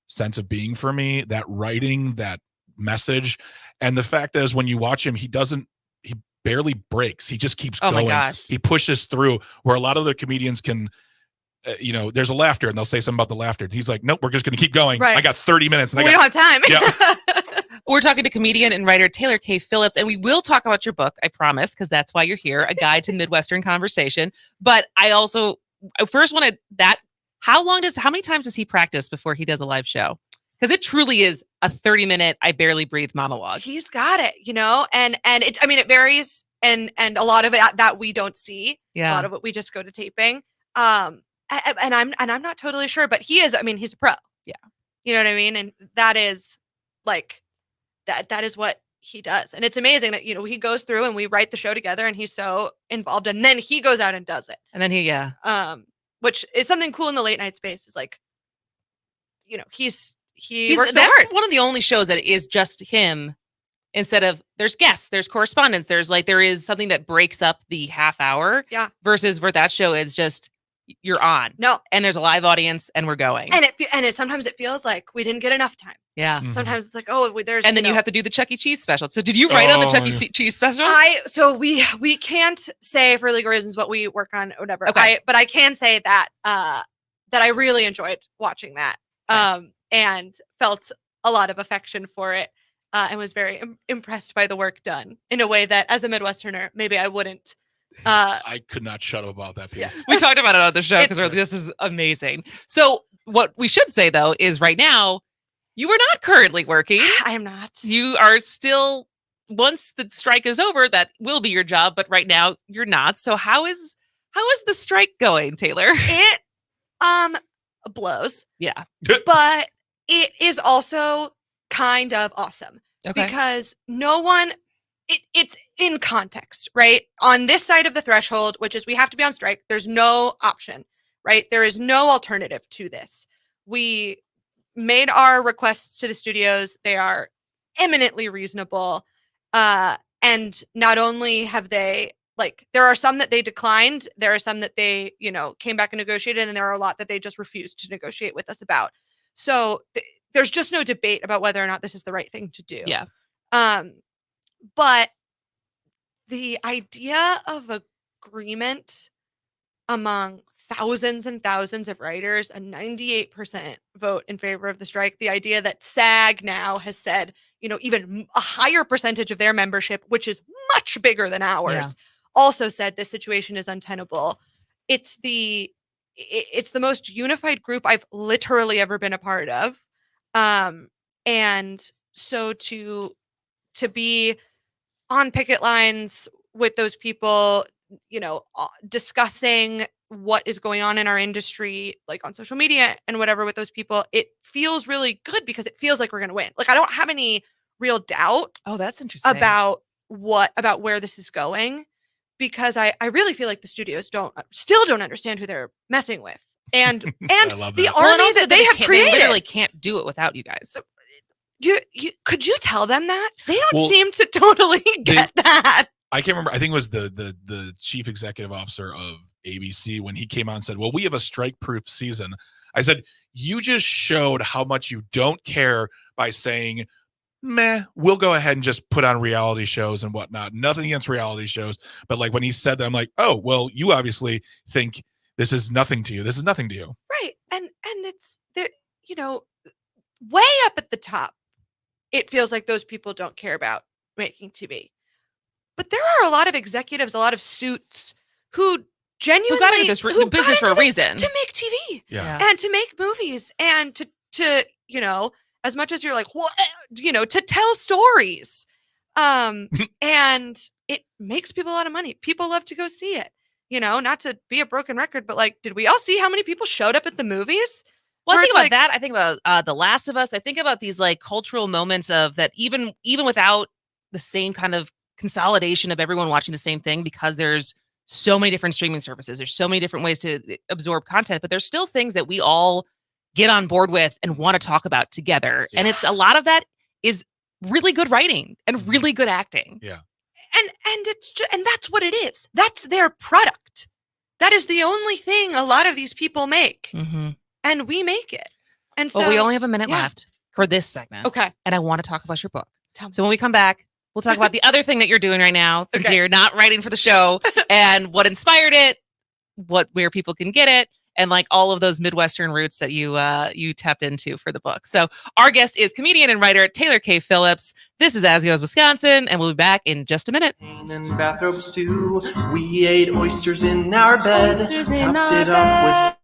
sense of being for me, that writing, that message. And the fact is, when you watch him, he barely breaks. He just keeps going. My gosh. He pushes through, where a lot of the comedians can, there's a laughter and they'll say something about the laughter. And he's like, nope, we're just going to keep going. Right. I got 30 minutes. And we don't have time. Yeah. We're talking to comedian and writer Taylor K. Phillips, and we will talk about your book, I promise, because that's why you're here, A Guide to Midwestern Conversation. But I first wanted that. How many times does he practice before he does a live show? Because it truly is a 30-minute, I barely breathe monologue. He's got it, and it varies, and a lot of it that we don't see. Yeah. A lot of it we just go to taping. And I'm not totally sure, but he is. I mean, he's a pro. Yeah. You know what I mean? And that is like that is what he does, and it's amazing that he goes through and we write the show together, and he's so involved, and then he goes out and does it, and then he which is something cool in the late night space. Is like, he works so that's hard. one of the only shows that is just him instead of there's guests, there's correspondence, there is something that breaks up the half hour. Yeah. Versus for that show, it's just you're on. No. And there's a live audience and we're going. And it sometimes it feels like we didn't get enough time. Yeah. Sometimes it's like, oh, there's and then you have to do the Chuck E. Cheese special. So did you write on the Chuck E. Cheese special? So we can't say for legal reasons what we work on or whatever. Okay. But I can say that that I really enjoyed watching that and felt a lot of affection for it and was very impressed by the work done in a way that as a Midwesterner, maybe I wouldn't. I could not shut up about that piece. Yeah. We talked about it on the show because this is amazing. So what we should say though is right now you are not currently working. I am not. You are still. Once the strike is over, that will be your job. But right now you're not. So how is the strike going, Taylor? It blows. Yeah. But it is also kind of awesome Okay. because no one. It's in context, right? On this side of the threshold, which is we have to be on strike, there's no option, right? There is no alternative to this. We made our requests to the studios. They are eminently reasonable. And not only have they, there are some that they declined. There are some that they, came back and negotiated. And there are a lot that they just refused to negotiate with us about. So there's just no debate about whether or not this is the right thing to do. Yeah. But the idea of agreement among thousands and thousands of writers, a 98% vote in favor of the strike, the idea that SAG now has said, even a higher percentage of their membership, which is much bigger than ours, also said this situation is untenable. It's the most unified group I've literally ever been a part of. And so to be on picket lines with those people, discussing what is going on in our industry, on social media and whatever with those people, it feels really good because it feels like we're going to win. I don't have any real doubt. Oh, that's interesting. About where this is going, because I really feel like the studios still don't understand who they're messing with. And the army that they have created. They literally can't do it without you guys. Could you tell them that? They don't seem to totally get that. I can't remember. I think it was the chief executive officer of ABC when he came out and said, well, we have a strike-proof season. I said, you just showed how much you don't care by saying, meh, we'll go ahead and just put on reality shows and whatnot. Nothing against reality shows. But when he said that, I'm like, oh, well, you obviously think this is nothing to you. This is nothing to you. Right. And it's there, way up at the top. It feels like those people don't care about making TV. But there are a lot of executives, a lot of suits who genuinely got into this business for a reason. To make TV and to make movies and to as much as you're like, what, to tell stories. And it makes people a lot of money. People love to go see it. Not to be a broken record, but did we all see how many people showed up at the movies? Well, I think about that. I think about The Last of Us. I think about these cultural moments of that even without the same kind of consolidation of everyone watching the same thing, because there's so many different streaming services. There's so many different ways to absorb content, but there's still things that we all get on board with and want to talk about together. Yeah. And a lot of that is really good writing and really good acting. Yeah. And and that's what it is. That's their product. That is the only thing a lot of these people make. Mm-hmm. And we make it. And so we only have a minute left for this segment. Okay. And I want to talk about your book. So when we come back, we'll talk about the other thing that you're doing right now, since you're not writing for the show, and what inspired it, where people can get it, and all of those Midwestern roots that you tapped into for the book. So our guest is comedian and writer Taylor K. Phillips. This is As Goes Wisconsin, and we'll be back in just a minute. And bathrobes too. We ate oysters in our bed, topped it off with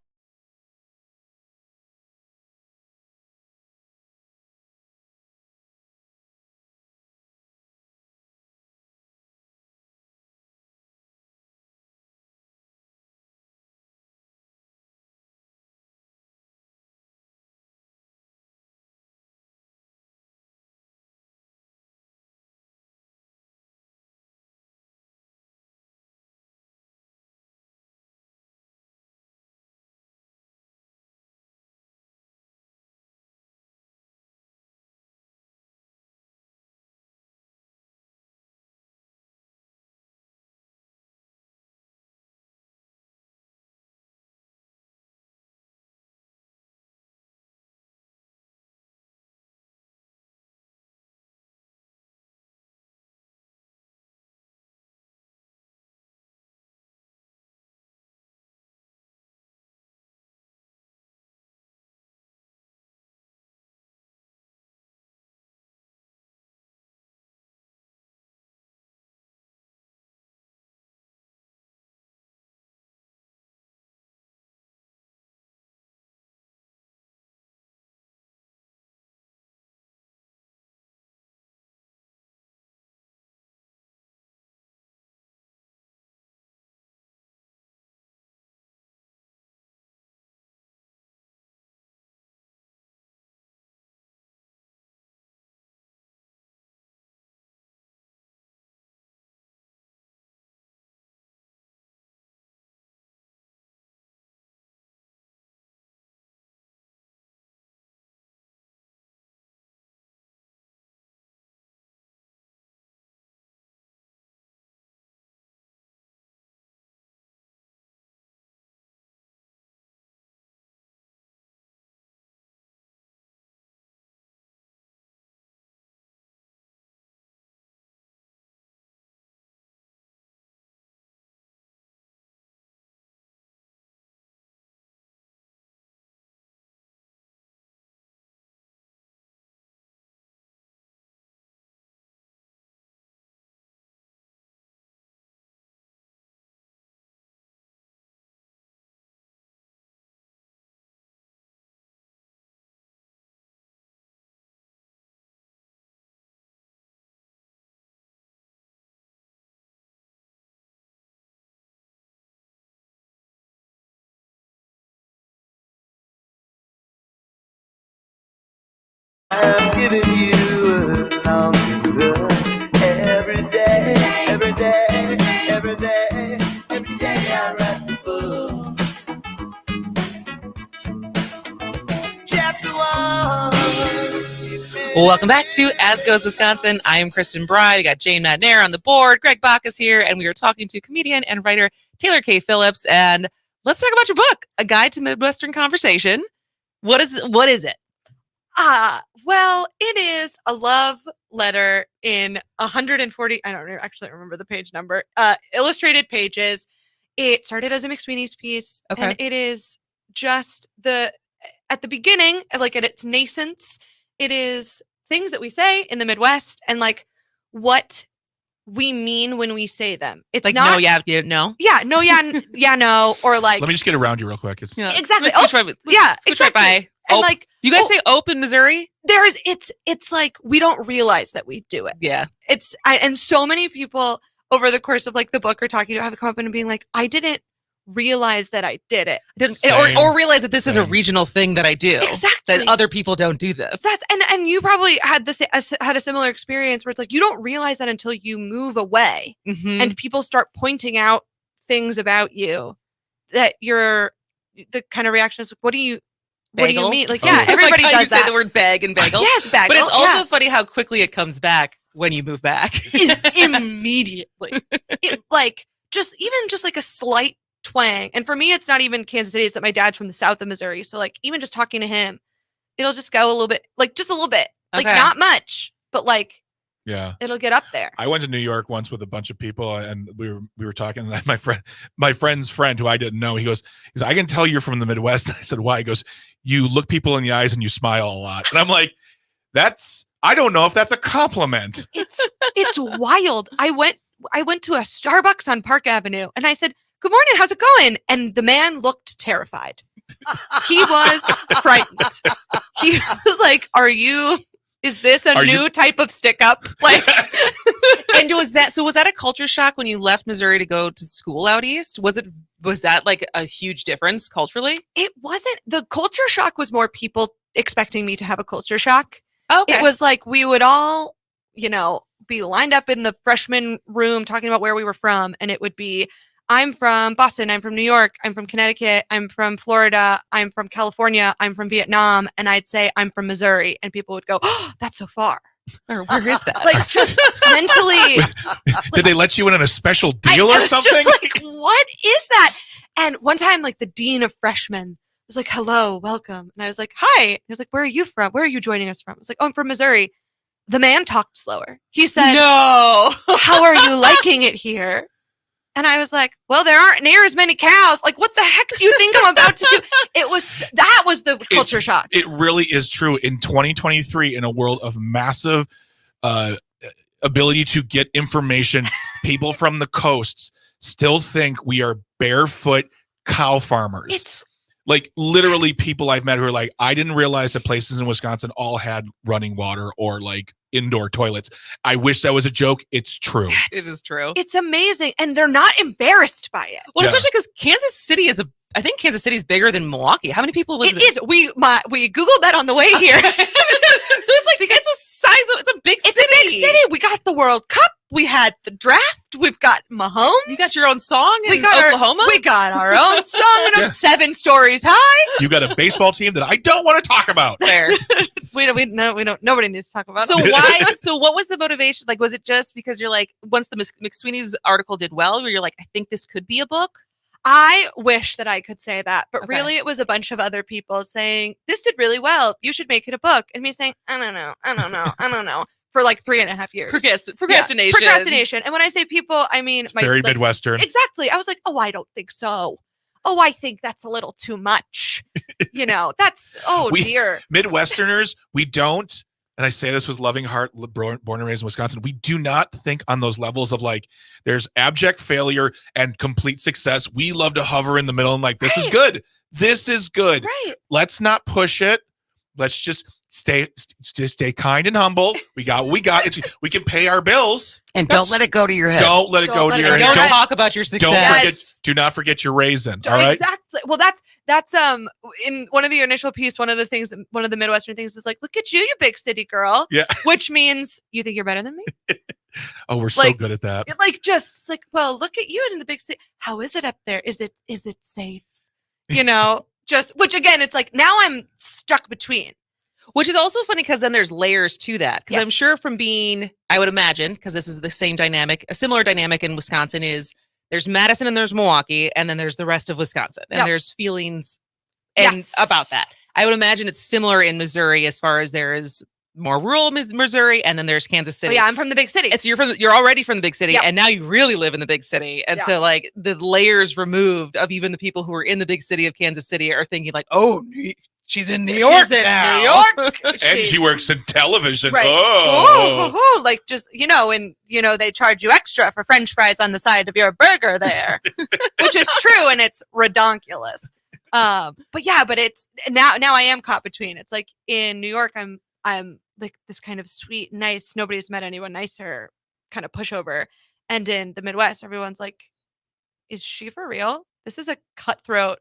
I'm giving you a long look every day, every day, every day, every day I write the book. Chapter 1. Welcome back to As Goes Wisconsin. I am Kristen Bry. We got Jane McNair on the board. Greg Bach is here, and we are talking to comedian and writer Taylor K. Phillips. And let's talk about your book, A Guide to Midwestern Conversation. What is it? Well, it is a love letter in 140, I don't actually remember the page number, illustrated pages. It started as a McSweeney's piece. Okay. And it is just at the beginning, like at its nascence, it is things that we say in the Midwest and like what we mean when we say them. It's Like, not, no, yeah, no. yeah, no, yeah, yeah, no, or like, Let me just get around you real quick. It's exactly. Let's switch Yeah, switch right exactly. by. And Oh, like, do you guys say ope in Missouri? It's like we don't realize that we do it. Yeah. And so many people over the course of like the book are talking to have come up and being like, I didn't realize that I did it. Or realize that this is a regional thing that I do. Exactly. That other people don't do this. That's and you probably had had a similar experience where it's like you don't realize that until you move away and people start pointing out things about you that the kind of reaction is, what do you mean? Like, yeah, everybody like how does you say that. the word bag and bagel. Yes, bagel. But it's also yeah. funny how quickly it comes back when you move back. Immediately. Like just like a slight twang. And for me, it's not even Kansas City. It's that my dad's from the south of Missouri. So like even just talking to him, it'll just go a little bit, like just a little bit, like Okay. not much, but like yeah. it'll get up there. I went to New York once with a bunch of people, and we were talking. And my friend's friend, who I didn't know, he goes, I can tell you're from the Midwest. I said, why? He goes, you look people in the eyes and you smile a lot. And I'm like, I don't know if that's a compliment. It's wild. I went to a Starbucks on Park Avenue and I said, good morning, how's it going? And the man looked terrified. He was frightened. He was like, is this a new type of stick up? Like, And was that a culture shock when you left Missouri to go to school out east? Was that like a huge difference culturally? it wasn't, the culture shock was more people expecting me to have a culture shock. Okay. It was like we would all, be lined up in the freshman room talking about where we were from. And it would be, I'm from Boston, I'm from New York, I'm from Connecticut, I'm from Florida, I'm from California, I'm from Vietnam. And I'd say, I'm from Missouri. And people would go, oh, that's so far. Or where is that? Like just mentally. Did they let you in on a special deal I or was something? just like, what is that? And one time, like the dean of freshmen was like, hello, welcome. And I was like, hi. And he was like, where are you from? Where are you joining us from? I was like, oh, I'm from Missouri. The man talked slower. He said, no. How are you liking it here? And I was like, well, there aren't near as many cows. Like, what the heck do you think I'm about to do? That was the culture shock. It really is true. In 2023, in a world of massive ability to get information, people from the coasts still think we are barefoot cow farmers. It's like literally people I've met who are like, I didn't realize that places in Wisconsin all had running water or like indoor toilets. I wish that was a joke. It's true. It is true. It's amazing. And they're not embarrassed by it. Well, especially because Kansas City I think Kansas City is bigger than Milwaukee. How many people live It is. We Googled that on the way here. So it's like, it's a big city. It's a big city. We got the World Cup. We had the draft. We've got Mahomes. You got your own song in Oklahoma? We got our own song and 7 stories high. You got a baseball team that I don't want to talk about. There. We don't. Nobody needs to talk about So it. why? So what was the motivation? Like, was it just because you're like, once the McSweeney's article did well, where you're like, I think this could be a book? I wish that I could say that, but Okay. really it was a bunch of other people saying, this did really well. You should make it a book. And me saying, I don't know. For like 3.5 years. Procrastination. Yeah, procrastination. And when I say people, I mean Very Midwestern. Exactly. I was like, oh, I don't think so. Oh, I think that's a little too much. Dear. Midwesterners, we don't, and I say this with loving heart, born and raised in Wisconsin, we do not think on those levels of like, there's abject failure and complete success. We love to hover in the middle and like, this is good. This is good. Right. Let's not push it. Let's just just stay kind and humble. We got what we got. We can pay our bills. And don't let it go to your head. Don't let it go to your head. Don't talk about your success. Do not forget your raisin. All right. Exactly. Well, that's in one of the initial piece. One of the Midwestern things is like, look at you big city girl. Yeah. Which means you think you're better than me. Oh, we're so good at that. Like, just like, well, look at you in the big city. How is it up there? Is it safe? You know, which again, it's like now I'm stuck between. Which is also funny because then there's layers to that. Because I'm sure from I would imagine, because this is the same dynamic, a similar dynamic in Wisconsin is there's Madison and there's Milwaukee, and then there's the rest of Wisconsin. And there's feelings about that. I would imagine it's similar in Missouri as far as there is more rural Missouri, and then there's Kansas City. Oh, yeah, I'm from the big city. So you're already from the big city, and now you really live in the big city. And so like the layers removed of even the people who are in the big city of Kansas City are thinking like, oh, she's in New York. She's in now. New York. And she works in television. Right. Oh. Like just, and they charge you extra for French fries on the side of your burger there, which is true. And it's redonkulous. But it's now I am caught between. It's like in New York, I'm like this kind of sweet, nice, nobody's met anyone nicer kind of pushover. And in the Midwest, everyone's like, is she for real? This is a cutthroat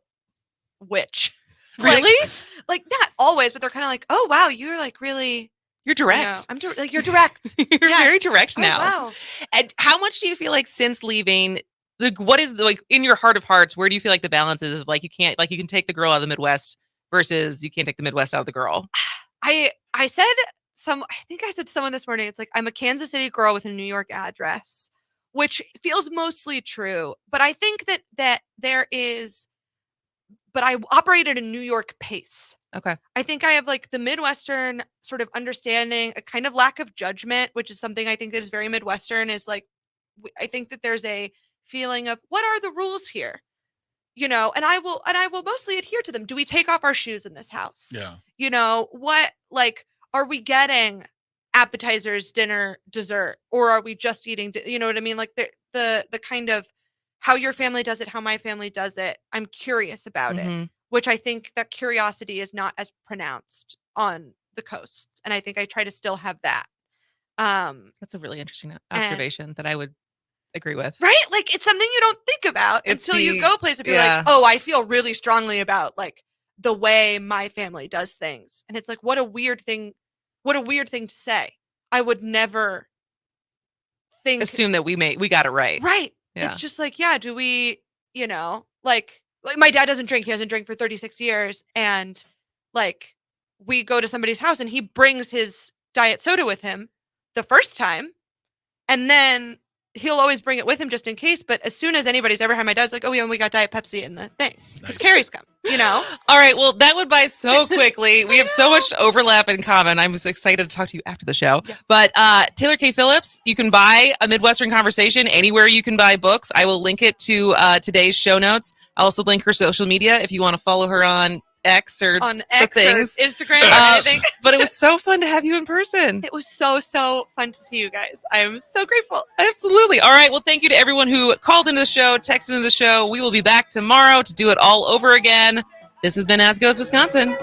witch. Really? Like not always, but they're kind of like, oh wow, you're like really, you're direct. You're direct. You're very direct now. Wow. And how much do you feel like since leaving? Like, what is like in your heart of hearts? Where do you feel like the balance is of like you can take the girl out of the Midwest versus you can't take the Midwest out of the girl? I think I said to someone this morning, it's like I'm a Kansas City girl with a New York address, which feels mostly true. But I think that there is. But I operate at a New York pace. Okay. I think I have like the Midwestern sort of understanding, a kind of lack of judgment, which is something I think that is very Midwestern, is like, I think that there's a feeling of what are the rules here? And I will mostly adhere to them. Do we take off our shoes in this house? Yeah. What, like, are we getting appetizers, dinner, dessert, or are we just eating, you know what I mean? Like the kind of how your family does it, how my family does it. I'm curious about it, which I think that curiosity is not as pronounced on the coasts. And I think I try to still have that. That's a really interesting observation that I would agree with. Right? Like it's something you don't think about until you go places and be like, oh, I feel really strongly about like the way my family does things. And it's like, what a weird thing to say. I would never assume that we got it right. Right. Yeah. It's just like, do we, like my dad doesn't drink. He hasn't drank for 36 years. And like, we go to somebody's house and he brings his diet soda with him the first time. And then he'll always bring it with him just in case. But as soon as anybody's ever had my dad's like, oh yeah, we got Diet Pepsi in the thing. Because Carrie's come, All right. Well, that went by so quickly. We have so much overlap in common. I'm just excited to talk to you after the show. Yes. But Taylor K. Phillips, you can buy A Midwestern Conversation anywhere you can buy books. I will link it to today's show notes. I'll also link her social media if you want to follow her on X or things. Or Instagram or anything. But it was so fun to have you in person. It was so fun to see you guys. I am so grateful. Absolutely. All right. Well, thank you to everyone who called into the show, texted into the show. We will be back tomorrow to do it all over again. This has been As Goes Wisconsin.